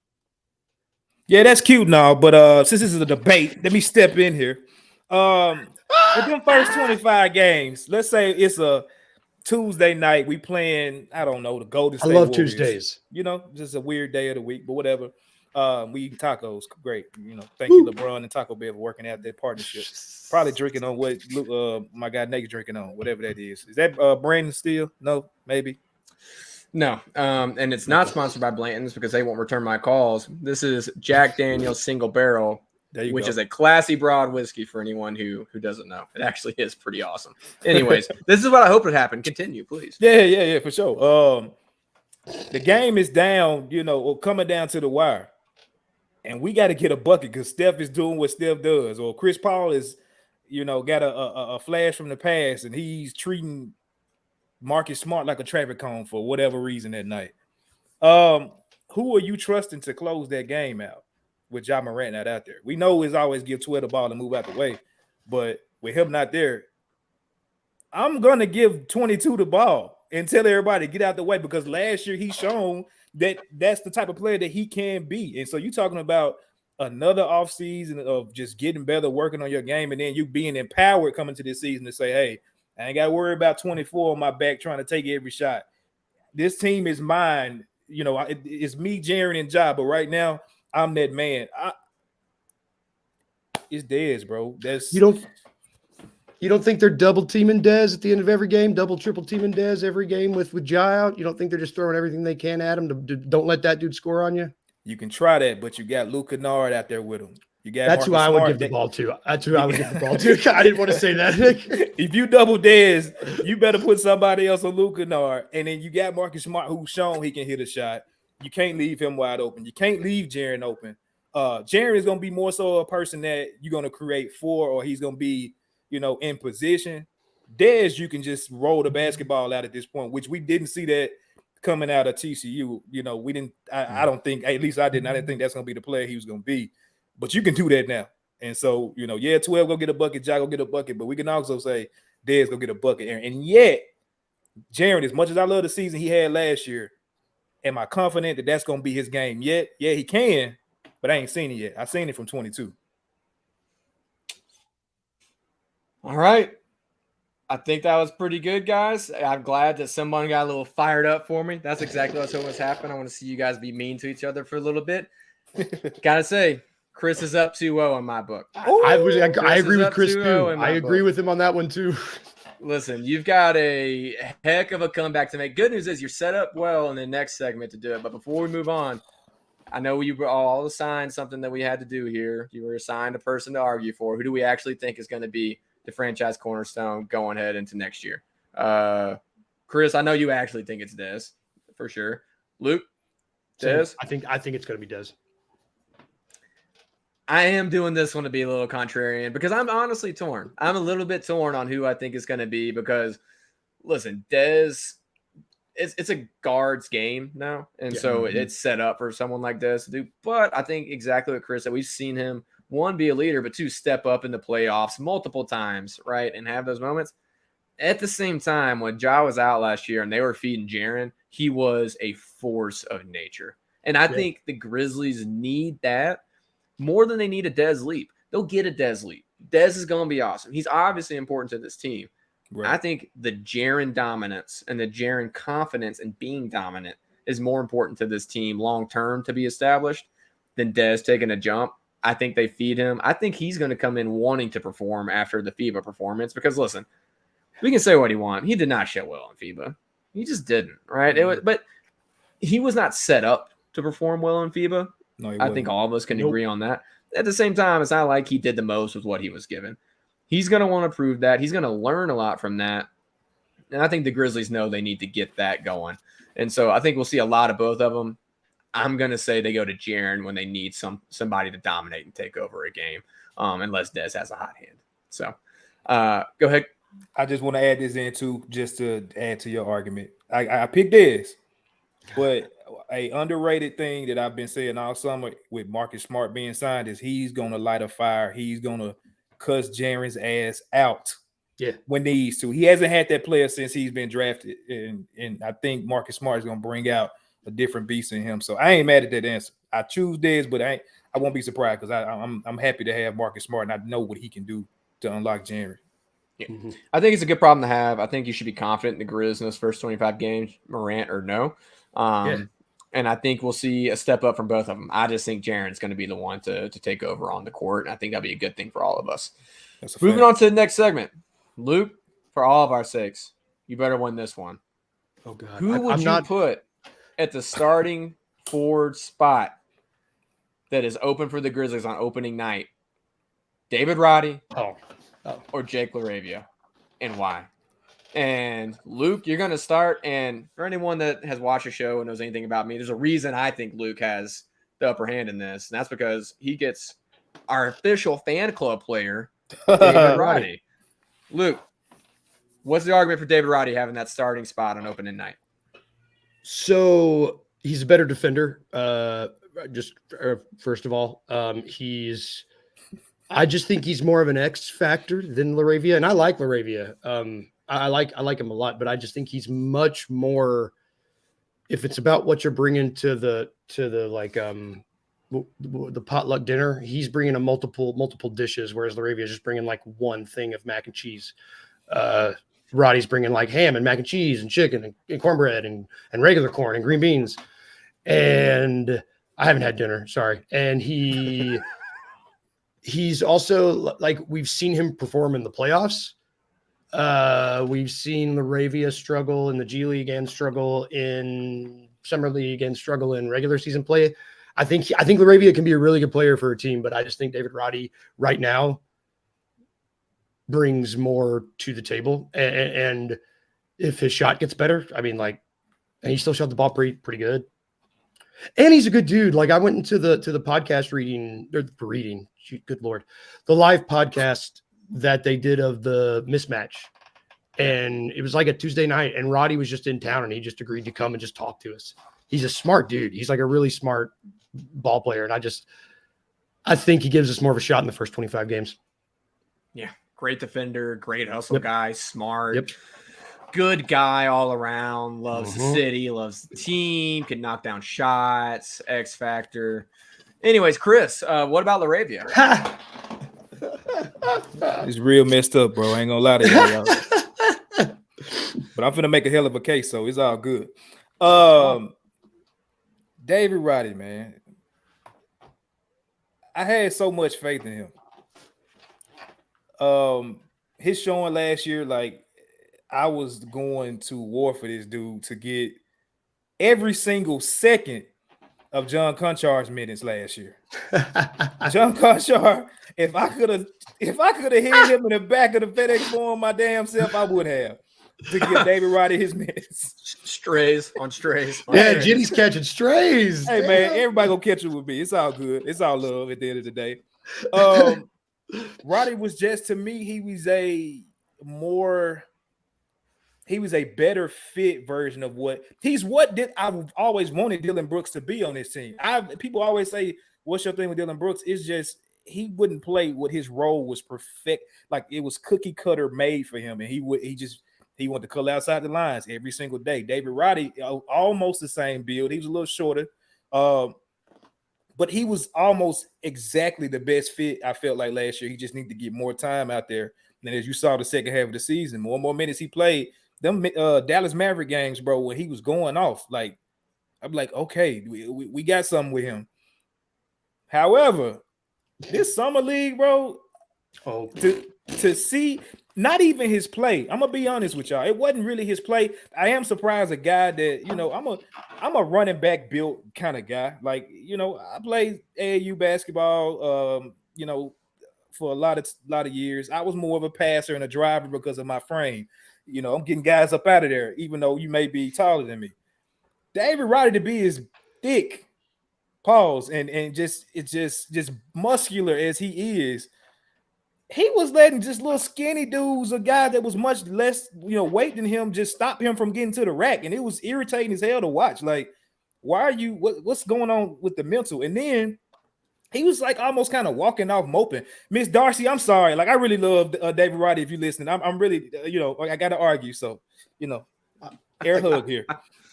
Yeah, that's cute now, but since this is a debate, let me step in here. With them first 25 games, let's say it's a Tuesday night, we playing, I don't know, the Golden State Warriors. Tuesdays. Just a weird day of the week, but whatever. We eat tacos, great. Thank you, LeBron and Taco Bell, for working out that partnership. Probably drinking on what my guy Nate drinking on, whatever that is. Is that Brandon Steele? No, maybe. No, and it's not sponsored by Blanton's because they won't return my calls. This is Jack Daniel's Single Barrel, which is a classy broad whiskey for anyone who doesn't know. It actually is pretty awesome. Anyways, this is what I hope would happen. Continue, please. Yeah, for sure. The game is down, or coming down to the wire, and we got to get a bucket because Steph is doing what Steph does, or Chris Paul is, got a flash from the past, and he's treating Marcus Smart like a traffic cone for whatever reason that night. Who are you trusting to close that game out with Ja Morant not out there? We know it's always give Twitter the ball and move out the way, but with him not there, I'm going to give 22 the ball and tell everybody get out the way, because last year he's shown that that's the type of player that he can be. And so you're talking about another offseason of just getting better, working on your game, and then you being empowered coming to this season to say, hey, I ain't got to worry about 24 on my back trying to take every shot. This team is mine. It's me, Jaren, and Ja, but right now I'm that man. It's Dez, bro. You don't think they're double teaming Dez at the end of every game, double, triple teaming Dez every game with Ja out? You don't think they're just throwing everything they can at him to don't let that dude score on you? You can try that, but you got Luke Kennard out there with him. You got That's Marcus who I would Smart. give the ball to. That's who I would give the ball to. I didn't want to say that. If you double Dez, you better put somebody else on Luke Kennard. And then you got Marcus Smart, who's shown he can hit a shot. You can't leave him wide open. You can't leave Jaren open. Jaren is going to be more so a person that you're going to create for, or he's going to be, in position. Dez, you can just roll the basketball out at this point, which we didn't see that coming out of TCU. We didn't. I don't think, at least I didn't. I didn't think that's going to be the player he was going to be. But you can do that now. And so, 12 go get a bucket, Ja go get a bucket, but we can also say Dez go get a bucket. And yet, Jaren, as much as I love the season he had last year, am I confident that that's going to be his game yet? Yeah, he can, but I ain't seen it yet. I seen it from 22. All right. I think that was pretty good, guys. I'm glad that someone got a little fired up for me. That's exactly what was happening. I want to see you guys be mean to each other for a little bit. Gotta say, Chris is up 2-0 in my book. I agree with Chris too. I agree with him on that one too. Listen, you've got a heck of a comeback to make. Good news is you're set up well in the next segment to do it. But before we move on, I know you were all assigned something that we had to do here. You were assigned a person to argue for. Who do we actually think is going to be the franchise cornerstone going ahead into next year? Chris, I know you actually think it's Dez for sure. Luke, Dez? I think it's going to be Dez. I am doing this one to be a little contrarian because I'm honestly torn. I'm a little bit torn on who I think is going to be because, listen, Dez, it's a guard's game now, and so it's set up for someone like Dez to do. But I think exactly what Chris said. We've seen him, one, be a leader, but two, step up in the playoffs multiple times, right, and have those moments. At the same time, when Ja was out last year and they were feeding Jaren, he was a force of nature. And I think the Grizzlies need that more than they need a Dez leap. They'll get a Dez leap. Dez is going to be awesome. He's obviously important to this team. Right. I think the Jaren dominance and the Jaren confidence in being dominant is more important to this team long-term to be established than Dez taking a jump. I think they feed him. I think he's going to come in wanting to perform after the FIBA performance because, listen, we can say what he wants. He did not show well in FIBA. He just didn't, right? But he was not set up to perform well in FIBA. No, I think all of us can agree on that. At the same time, it's not like he did the most with what he was given. He's going to want to prove that. He's going to learn a lot from that. And I think the Grizzlies know they need to get that going. And so I think we'll see a lot of both of them. I'm going to say they go to Jaren when they need somebody to dominate and take over a game, unless Dez has a hot hand. So go ahead. I just want to add this in too, just to add to your argument. I picked Dez, but a underrated thing that I've been saying all summer with Marcus Smart being signed is he's going to light a fire. He's going to cuss Jaren's ass out when needs to. He hasn't had that player since he's been drafted, and I think Marcus Smart is going to bring out a different beast in him. So I ain't mad at that answer. I choose Dez, but I won't be surprised because I'm happy to have Marcus Smart, and I know what he can do to unlock Jaren. Yeah. I think it's a good problem to have. I think you should be confident in the Grizz in those first 25 games, Morant or no. And I think we'll see a step up from both of them. I just think Jaren's going to be the one to take over on the court, and I think that'll be a good thing for all of us. Moving on to the next segment. Luke, for all of our sakes, you better win this one. Oh, God. Who would you put at the starting forward spot that is open for the Grizzlies on opening night? David Roddy or Jake LaRavia, and why? And Luke, you're going to start. And for anyone that has watched the show and knows anything about me, there's a reason I think Luke has the upper hand in this. And that's because he gets our official fan club player, David Roddy. Luke, what's the argument for David Roddy having that starting spot on opening night? So he's a better defender. First of all, I just think he's more of an X factor than LaRavia. And I like LaRavia. I like him a lot, but I just think he's much more. If it's about what you're bringing to the potluck dinner, he's bringing a multiple dishes, whereas LaRavia is just bringing like one thing of mac and cheese. Roddy's bringing like ham and mac and cheese and chicken and cornbread and regular corn and green beans. And I haven't had dinner, sorry. And he's also like we've seen him perform in the playoffs. We've seen Laravia struggle in the G League and struggle in Summer League and struggle in regular season play. I think Laravia can be a really good player for a team, but I just think David Roddy right now brings more to the table. And if his shot gets better, I mean, like, and he still shot the ball pretty good. And he's a good dude. Like, I went into the podcast good Lord, the live podcast that they did of the mismatch. And it was like a Tuesday night, and Roddy was just in town, and he just agreed to come and just talk to us. He's a smart dude. He's like a really smart ball player. And I think he gives us more of a shot in the first 25 games. Yeah. Great defender, great hustle guy, smart. Yep. Good guy all around, loves the city, loves the team, can knock down shots, X factor. Anyways, Chris, what about Laravia? It's real messed up, bro. I ain't gonna lie to y'all. But I'm finna make a hell of a case, so it's all good. David Roddy, man. I had so much faith in him. His showing last year, like, I was going to war for this dude to get every single second of John Conchar's minutes last year. John Conchar, if I could have hit him in the back of the FedEx Forum my damn self, I would have to give David Roddy his minutes. Strays. Yeah, Jenny's catching strays. Hey man, everybody gonna catch it with me. It's all good. It's all love at the end of the day. Roddy was just, to me, he was a better fit version of what I've always wanted Dylan Brooks to be on this team. People always say, what's your thing with Dylan Brooks? It's just he wouldn't play what his role was perfect, like it was cookie cutter made for him, and he wanted to color outside the lines every single day. David Roddy, almost the same build. He was a little shorter, but he was almost exactly the best fit I felt like last year. He just needed to get more time out there. And as you saw the second half of the season, more and more minutes he played. Them Dallas Maverick games, bro, when he was going off, like, I'm like, okay, we got something with him. However, this summer league, bro, to see not even his play. I'm gonna be honest with y'all. It wasn't really his play. I am surprised a guy that, I'm a running back built kind of guy. Like, I played AAU basketball, for a lot of years. I was more of a passer and a driver because of my frame. I'm getting guys up out of there, even though you may be taller than me. David Roddy, to be as thick, and just muscular as he is, he was letting just little skinny dudes, a guy that was much less, weight than him, just stop him from getting to the rack. And it was irritating as hell to watch. Like, why are you, what's going on with the mental? And then he was like almost kind of walking off moping. Miss Darcy, I'm sorry. Like, I really love David Roddy. If you're listening, I'm really, I got to argue. So, air hug here.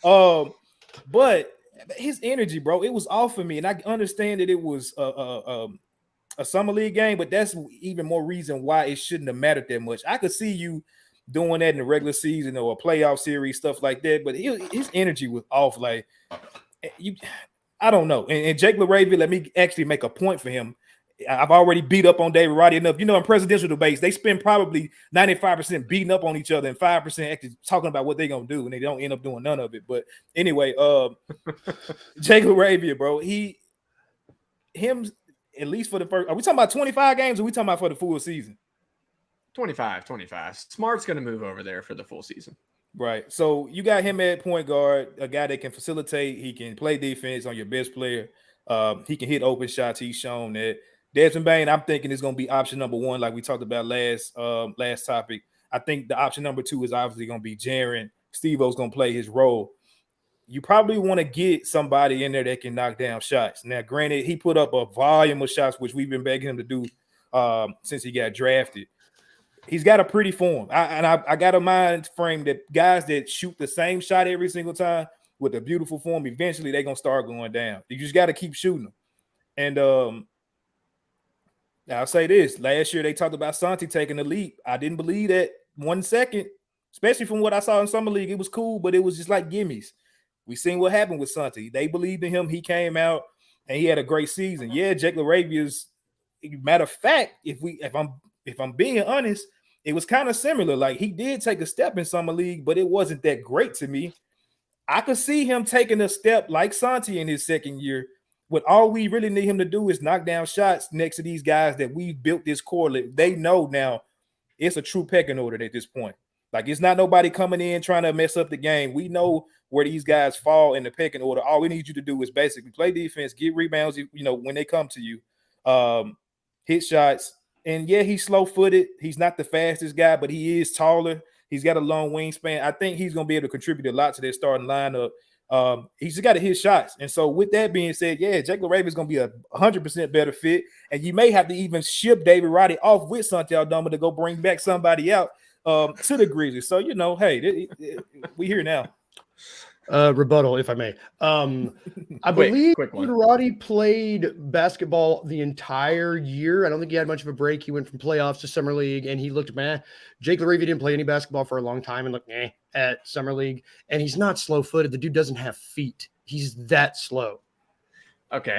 But his energy, bro, it was off for me. And I understand that it was a summer league game, but that's even more reason why it shouldn't have mattered that much. I could see you doing that in the regular season or a playoff series, stuff like that. But his energy was off. Like, I don't know. And Jake Laravia, let me actually make a point for him. I've already beat up on David Roddy enough. In presidential debates, they spend probably 95% beating up on each other and 5% actually talking about what they're going to do, and they don't end up doing none of it. But anyway, Jake Laravia, bro, him, at least for the first, are we talking about 25 games or are we talking about for the full season? 25. Smart's going to move over there for the full season. Right. So you got him at point guard, a guy that can facilitate. He can play defense on your best player. He can hit open shots. He's shown that. Desmond Bane, I'm thinking is going to be option number one, like we talked about last topic. I think the option number two is obviously going to be Jaren. Steve-O's going to play his role. You probably want to get somebody in there that can knock down shots. Now, granted, he put up a volume of shots, which we've been begging him to do since he got drafted. He's got a pretty form. I got a mind frame that guys that shoot the same shot every single time with a beautiful form, eventually they're going to start going down. You just got to keep shooting them. And I'll say this. Last year, they talked about Santi taking the leap. I didn't believe that 1 second, especially from what I saw in Summer League. It was cool, but it was just like gimmies. We seen what happened with Santi. They believed in him. He came out, and he had a great season. Yeah, Jake Laravia's, matter of fact, if I'm being honest, it was kind of similar. Like he did take a step in summer league, but it wasn't that great to me. I could see him taking a step like Santi in his second year. What all we really need him to do is knock down shots next to these guys that we built this core. They know now it's a true pecking order at this point. Like it's not nobody coming in trying to mess up the game. We know where these guys fall in the pecking order. All we need you to do is basically play defense, get rebounds, when they come to you, hit shots. And yeah, he's slow-footed. He's not the fastest guy, but he is taller. He's got a long wingspan. I think he's going to be able to contribute a lot to their starting lineup. He's got to hit shots. And so with that being said, yeah, Jake LaRavia is going to be a 100% better fit. And you may have to even ship David Roddy off with Santi Aldama to go bring back somebody out to the Grizzlies. So, hey, we here now. Rebuttal, if I may. I believe Roddy played basketball the entire year. I don't think he had much of a break. He went from playoffs to summer league, and he looked meh. Jake LaRavia didn't play any basketball for a long time and looked at summer league. And he's not slow-footed. The dude doesn't have feet. He's that slow. Okay.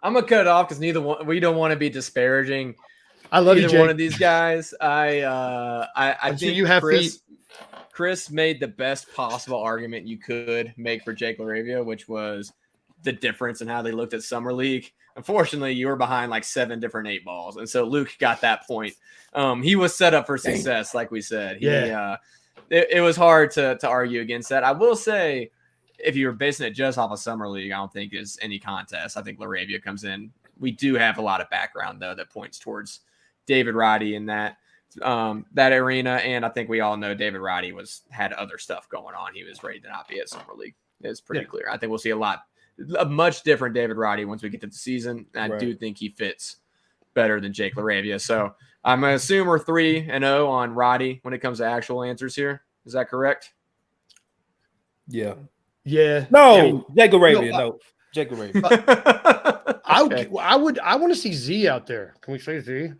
I'm gonna cut it off because we don't want to be disparaging. I love you, Jake. One of these guys. I think you have feet. Chris made the best possible argument you could make for Jake LaRavia, which was the difference in how they looked at summer league. Unfortunately, you were behind like 7 different 8 balls, and so Luke got that point. He was set up for success, like we said. It was hard to argue against that. I will say, if you were basing it just off of summer league, I don't think it's any contest. I think LaRavia comes in. We do have a lot of background though that points towards David Roddy in that arena, and I think we all know David Roddy had other stuff going on. He was ready to not be at summer league. It's pretty clear. I think we'll see a much different David Roddy once we get to the season. And I do think he fits better than Jake LaRavia. So I'm gonna assume we're 3-0 on Roddy when it comes to actual answers here. Is that correct? Yeah. No, Jake LaRavia. No, Jake LaRavia. I want to see Z out there. Can we say Z?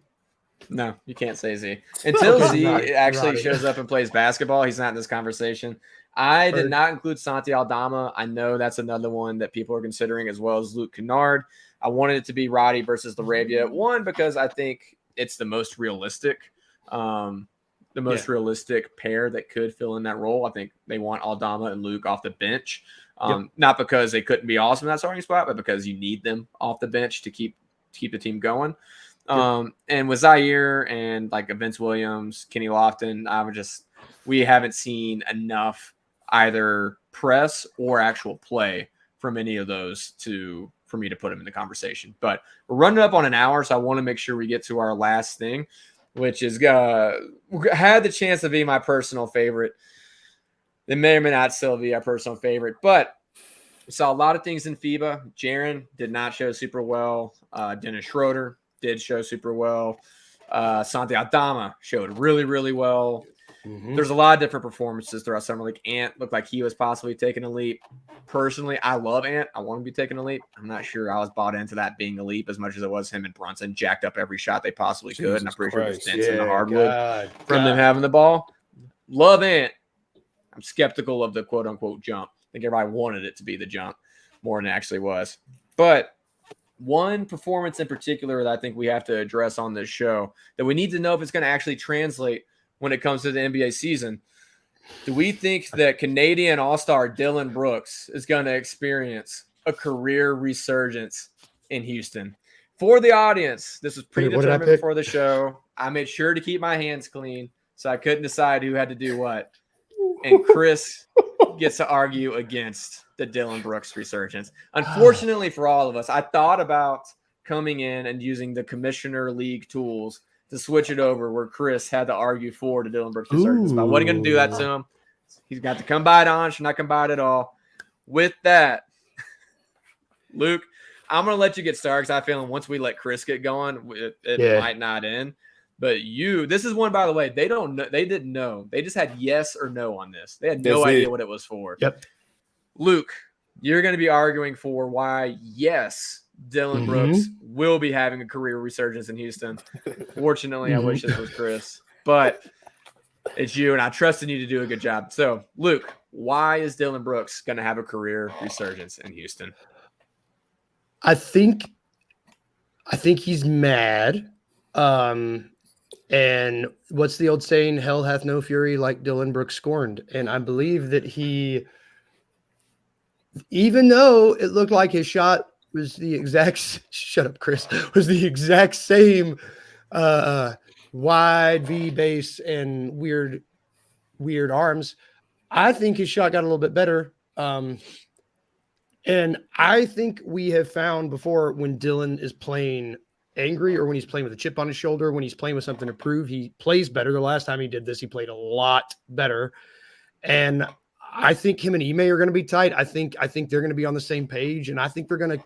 No, you can't say Z. Until Z actually shows up and plays basketball, he's not in this conversation. I did not include Santi Aldama. I know that's another one that people are considering, as well as Luke Kennard. I wanted it to be Roddy versus LaRavia. One, because I think it's the most realistic, realistic pair that could fill in that role. I think they want Aldama and Luke off the bench. Not because they couldn't be awesome in that starting spot, but because you need them off the bench to keep the team going. And with Zaire and like Vince Williams, Kenny Lofton, we haven't seen enough either press or actual play from any of those for me to put them in the conversation. But we're running up on an hour, so I want to make sure we get to our last thing, which is had the chance to be my personal favorite. It may or may not still be our personal favorite, but we saw a lot of things in FIBA. Jaren did not show super well. Dennis Schroeder did show super well. Santi Aldama showed really, really well. Mm-hmm. There's a lot of different performances throughout summer league. Ant looked like he was possibly taking a leap. Personally, I love Ant. I want him to be taking a leap. I'm not sure I was bought into that being a leap as much as it was him and Brunson jacked up every shot they possibly could. And I'm pretty sure there's dents in the hardwood from them having the ball. Love Ant. I'm skeptical of the quote-unquote jump. I think everybody wanted it to be the jump more than it actually was. But one performance in particular that I think we have to address on this show that we need to know if it's going to actually translate when it comes to the NBA season. Do we think that Canadian All-Star Dillon Brooks is going to experience a career resurgence in Houston? For the audience, this was predetermined before the show. I made sure to keep my hands clean, so I couldn't decide who had to do what. And Chris gets to argue against the Dillon Brooks resurgence. Unfortunately for all of us, I thought about coming in and using the Commissioner League tools to switch it over where Chris had to argue for the Dillon Brooks resurgence. But I wasn't going to do that to him. He's got to come by it on, should not come by it at all. With that, Luke, I'm going to let you get started because I feel once we let Chris get going, it might not end. But this is one, by the way, they don't know. They didn't know. They just had yes or no on this. They had no idea what it was for. Yep. Luke, you're going to be arguing for why, yes, Dillon Brooks will be having a career resurgence in Houston. Fortunately, I wish this was Chris. But it's you, and I trust in you to do a good job. So, Luke, why is Dillon Brooks going to have a career resurgence in Houston? I think he's mad. And what's the old saying? Hell hath no fury like Dylan Brooks scorned. And I believe that he, even though it looked like his shot was the exact, shut up, Chris, was the exact same wide V base and weird arms, I think his shot got a little bit better. And I think we have found before when Dylan is playing angry or when he's playing with a chip on his shoulder, when he's playing with something to prove, he plays better. The last time he did this, he played a lot better. And I think him and Ime are going to be tight. I think they're going to be on the same page. And I think they're going to,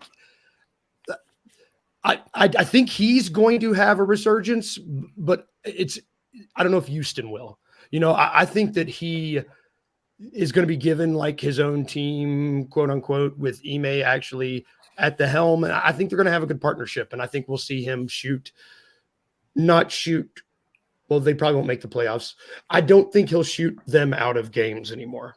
I think he's going to have a resurgence, but I don't know if Houston will. I think that he is going to be given like his own team, quote unquote, with Ime actually at the helm. And I think they're going to have a good partnership. And I think we'll see him not shoot. Well, they probably won't make the playoffs. I don't think he'll shoot them out of games anymore.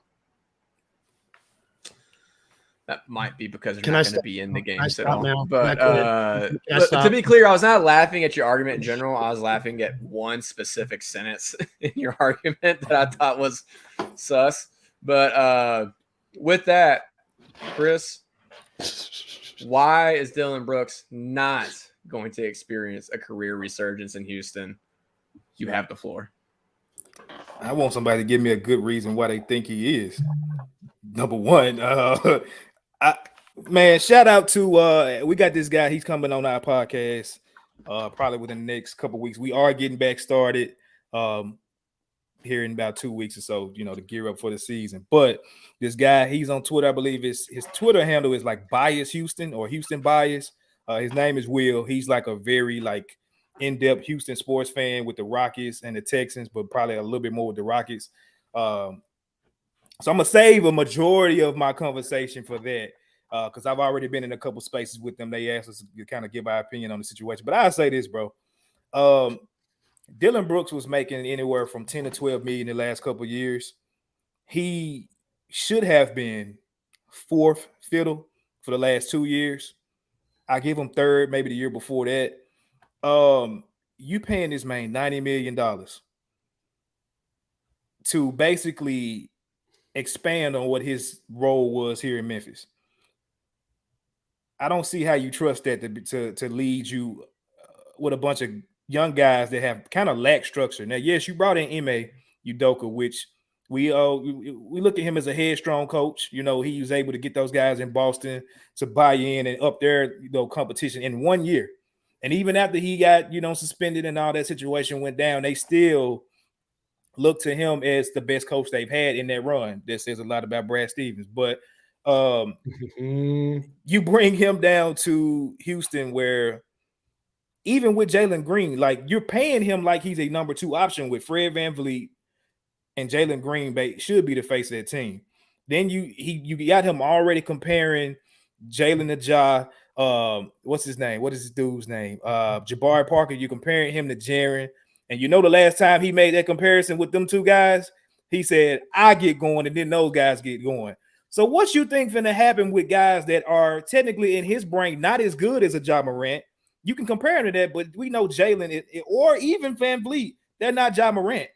That might be because they're not going to be in the games at all. Now? But to be clear, I was not laughing at your argument in general. I was laughing at one specific sentence in your argument that I thought was sus. But with that, Chris, why is Dylan Brooks not going to experience a career resurgence in Houston? You have the floor. I want somebody to give me a good reason why they think he is. Number one, shout out to we got this guy. He's coming on our podcast probably within the next couple of weeks. We are getting back started here in about 2 weeks or so, to gear up for the season. But this guy, he's on Twitter. I believe his Twitter handle is like Bias Houston or Houston Bias. His name is Will. He's like a very in-depth Houston sports fan with the Rockets and the Texans, but probably a little bit more with the Rockets. So I'm gonna save a majority of my conversation for that because I've already been in a couple spaces with them. They asked us to kind of give our opinion on the situation. But I'll say this, bro. Dylan Brooks was making anywhere from 10 to 12 million in the last couple of years. He should have been fourth fiddle for the last 2 years. I give him third, maybe the year before that. You paying this man $90 million to basically expand on what his role was here in Memphis. I don't see how you trust that to lead you with a bunch of young guys that have kind of lacked structure. Now, yes, you brought in Ime Udoka, which we look at him as a headstrong coach. He was able to get those guys in Boston to buy in and up their competition in 1 year. And even after he got suspended and all that situation went down, they still look to him as the best coach they've had in that run. That says a lot about Brad Stevens. But you bring him down to Houston where even with Jalen Green, you're paying him like he's a number 2 option with Fred VanVleet and Jalen Green should be the face of that team. Then you got him already comparing Jalen to Ja. What's his name? What is this dude's name? Jabari Parker. You're comparing him to Jaren. And the last time he made that comparison with them two guys, he said, I get going, and then those guys get going. So what you think finna happen with guys that are technically in his brain not as good as a Ja Morant? You can compare him to that, but we know Jalen or even VanVleet, they're not Ja Morant.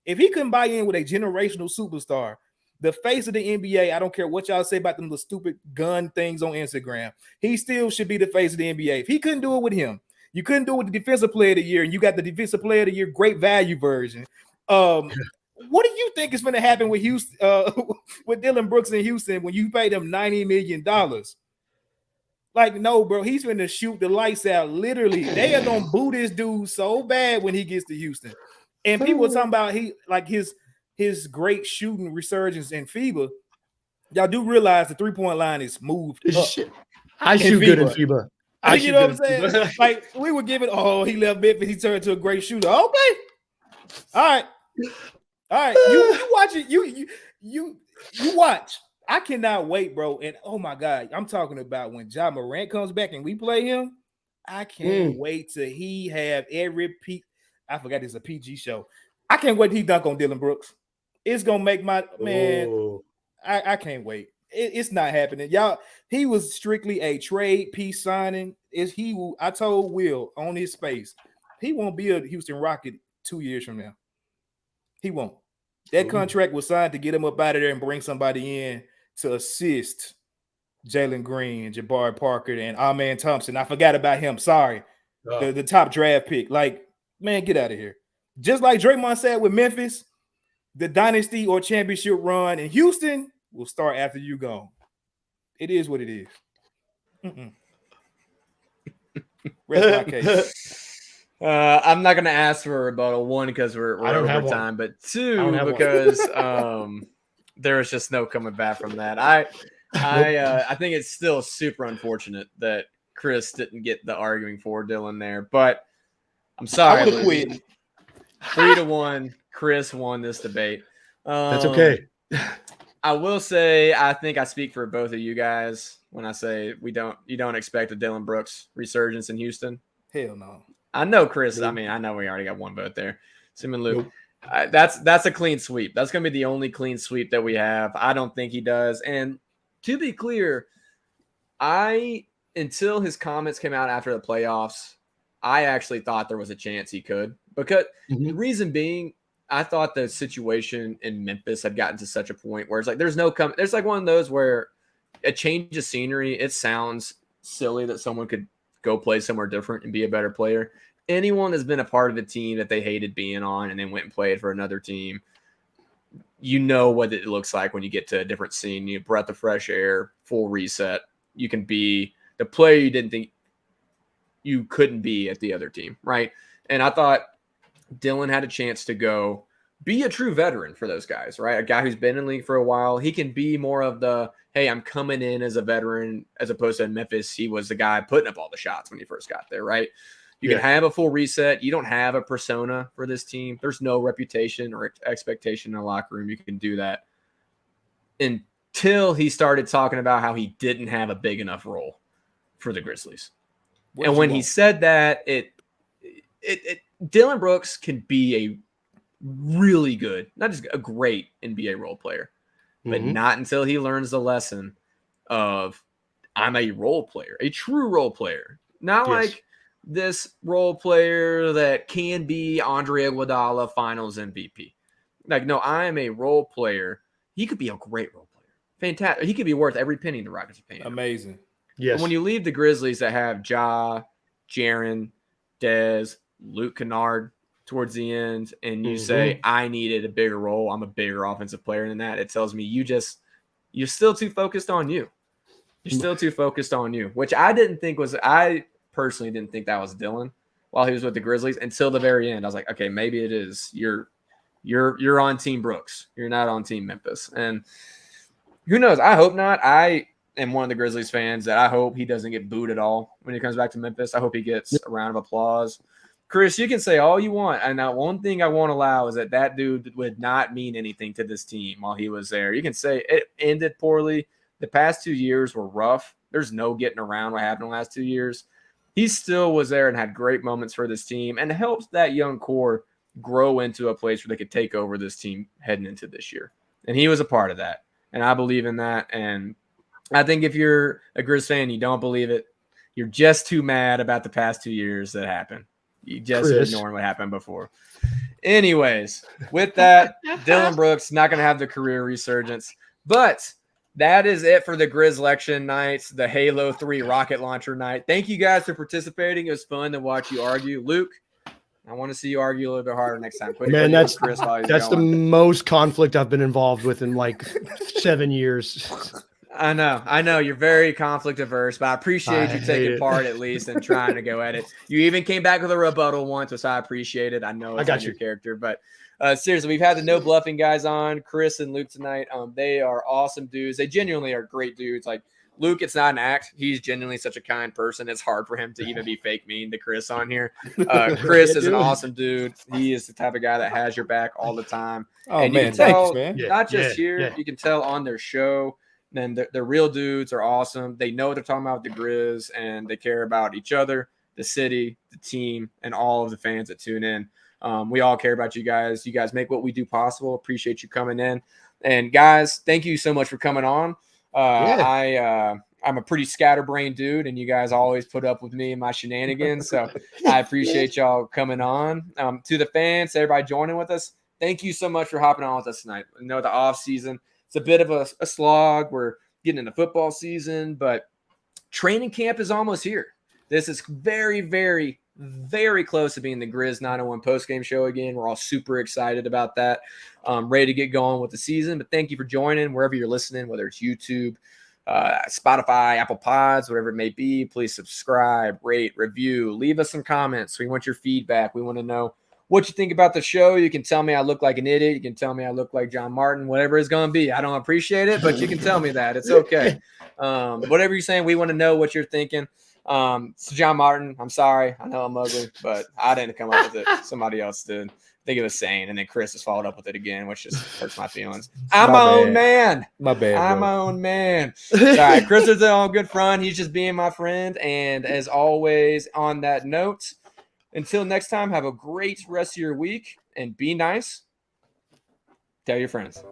If he couldn't buy in with a generational superstar, the face of the NBA, I don't care what y'all say about them the stupid gun things on Instagram, he still should be the face of the NBA. If he couldn't do it with him, you couldn't do it with the defensive player of the year, and you got the defensive player of the year great value version. What do you think is going to happen with Houston, with Dylan Brooks in Houston when you paid him $90 million? No, bro, he's going to shoot the lights out. Literally, they are going to boo this dude so bad when he gets to Houston. And people are talking about his great shooting resurgence in FIBA. Y'all do realize the 3-point line is moved up. I shoot good in FIBA. You know what I'm saying? We would give it, he left Memphis, he turned into a great shooter. Okay. All right. You watch it. You watch. I cannot wait, bro. And oh my God, I'm talking about when Ja Morant comes back and we play him. I can't wait till he have every peak. I forgot it's a PG show. I can't wait till he dunk on Dylan Brooks. It's gonna make my man. I can't wait. It's not happening, y'all. He was strictly a trade piece signing. I told Will on his space, he won't be a Houston Rocket 2 years from now. He won't. That contract was signed to get him up out of there and bring somebody in to assist Jalen Green, Jabari Parker, and Amen Thompson. I forgot about him. Sorry. The top draft pick. Like, man, get out of here. Just like Draymond said with Memphis, the dynasty or championship run in Houston will start after you gone. It is what it is. Rest my case. I'm not gonna ask for a rebuttal. One, because we're over time, but two, because there is just no coming back from that. I think it's still super unfortunate that Chris didn't get the arguing for Dylan there, but I'm sorry. I would have quit. 3-1. Chris won this debate. That's okay. I will say I think I speak for both of you guys when I say you don't expect a Dylan Brooks resurgence in Houston. Hell no. I know Chris. I mean, I know we already got one vote there. Sim and Luke. That's a clean sweep. That's going to be the only clean sweep that we have. I don't think he does. And to be clear, until his comments came out after the playoffs, I actually thought there was a chance he could. Because the reason being, I thought the situation in Memphis had gotten to such a point where it's like there's like one of those where a change of scenery, it sounds silly that someone could go play somewhere different and be a better player. Anyone that's been a part of a team that they hated being on and then went and played for another team, you know what it looks like when you get to a different scene. You breath of fresh air, full reset. You can be the player you didn't think you couldn't be at the other team, right? And I thought Dylan had a chance to go be a true veteran for those guys, right? A guy who's been in the league for a while. He can be more of the, hey, I'm coming in as a veteran, as opposed to in Memphis. He was the guy putting up all the shots when he first got there, right? You can have a full reset. You don't have a persona for this team. There's no reputation or expectation in the locker room. You can do that until he started talking about how he didn't have a big enough role for the Grizzlies. And when he said that, Dylan Brooks can be a really good, not just a great NBA role player, but not until he learns the lesson of I'm a role player, a true role player, not like this role player that can be Andre Iguodala Finals MVP. Like, no, I am a role player. He could be a great role player. Fantastic. He could be worth every penny the Rockets are paying. Amazing. Yes. And when you leave the Grizzlies that have Ja, Jaren, Dez, Luke Kennard towards the end, and you say, I needed a bigger role, I'm a bigger offensive player than that, it tells me you're still too focused on you. You're still too focused on you, which I personally didn't think that was Dylan while he was with the Grizzlies until the very end. I was like, okay, maybe it is. You're on Team Brooks. You're not on Team Memphis. And who knows? I hope not. I am one of the Grizzlies fans that I hope he doesn't get booed at all when he comes back to Memphis. I hope he gets a round of applause. Chris, you can say all you want. And now one thing I won't allow is that dude would not mean anything to this team while he was there. You can say it ended poorly. The past 2 years were rough. There's no getting around what happened the last 2 years. He still was there and had great moments for this team and helped that young core grow into a place where they could take over this team heading into this year. And he was a part of that. And I believe in that. And I think if you're a Grizz fan, you don't believe it, you're just too mad about the past 2 years that happened. You just ignoring what happened before. Anyways, with that, Dylan Brooks not going to have the career resurgence. But that is it for the Grizz election nights, the Halo 3 rocket launcher night. Thank you guys for participating. It was fun to watch you argue. Luke, I want to see you argue a little bit harder next time. Man, that's the most conflict I've been involved with in like 7 years. I know. You're very conflict averse, but I appreciate you taking part at least and trying to go at it. You even came back with a rebuttal once, which I appreciated. I know it's your character, but seriously, we've had the No Bluffing guys on, Chris and Luke tonight. They are awesome dudes. They genuinely are great dudes. Like Luke, it's not an act. He's genuinely such a kind person. It's hard for him to even be fake mean to Chris on here. Chris is an awesome dude. He is the type of guy that has your back all the time. Oh, and man, you can tell, thanks, man. Not just here, you can tell on their show. And the real dudes are awesome. They know what they're talking about with the Grizz, and they care about each other, the city, the team, and all of the fans that tune in. We all care about you guys. You guys make what we do possible. Appreciate you coming in. And guys, thank you so much for coming on. I I'm a pretty scatterbrained dude, and you guys always put up with me and my shenanigans. So I appreciate y'all coming on. To the fans, everybody joining with us, thank you so much for hopping on with us tonight. I know the off season, it's a bit of a slog. We're getting into football season, but training camp is almost here. This is very, very, very close to being the Grizz 901 postgame show again. We're all super excited about that. Ready to get going with the season. But thank you for joining wherever you're listening, whether it's YouTube, Spotify, Apple Pods, whatever it may be. Please subscribe, rate, review, leave us some comments. We want your feedback. We want to know what you think about the show. You can tell me I look like an idiot. You can tell me I look like Ja Morant, whatever it's going to be. I don't appreciate it, but you can tell me that. It's okay. Whatever you're saying, we want to know what you're thinking. So Ja Morant, I'm sorry. I know I'm ugly, but I didn't come up with it. Somebody else did. I think it was Sane, and then Chris has followed up with it again, which just hurts my feelings. I'm my own man. My bad. I'm my own man. All right, Chris is on good front. He's just being my friend. And as always, on that note, until next time, have a great rest of your week and be nice. Tell your friends.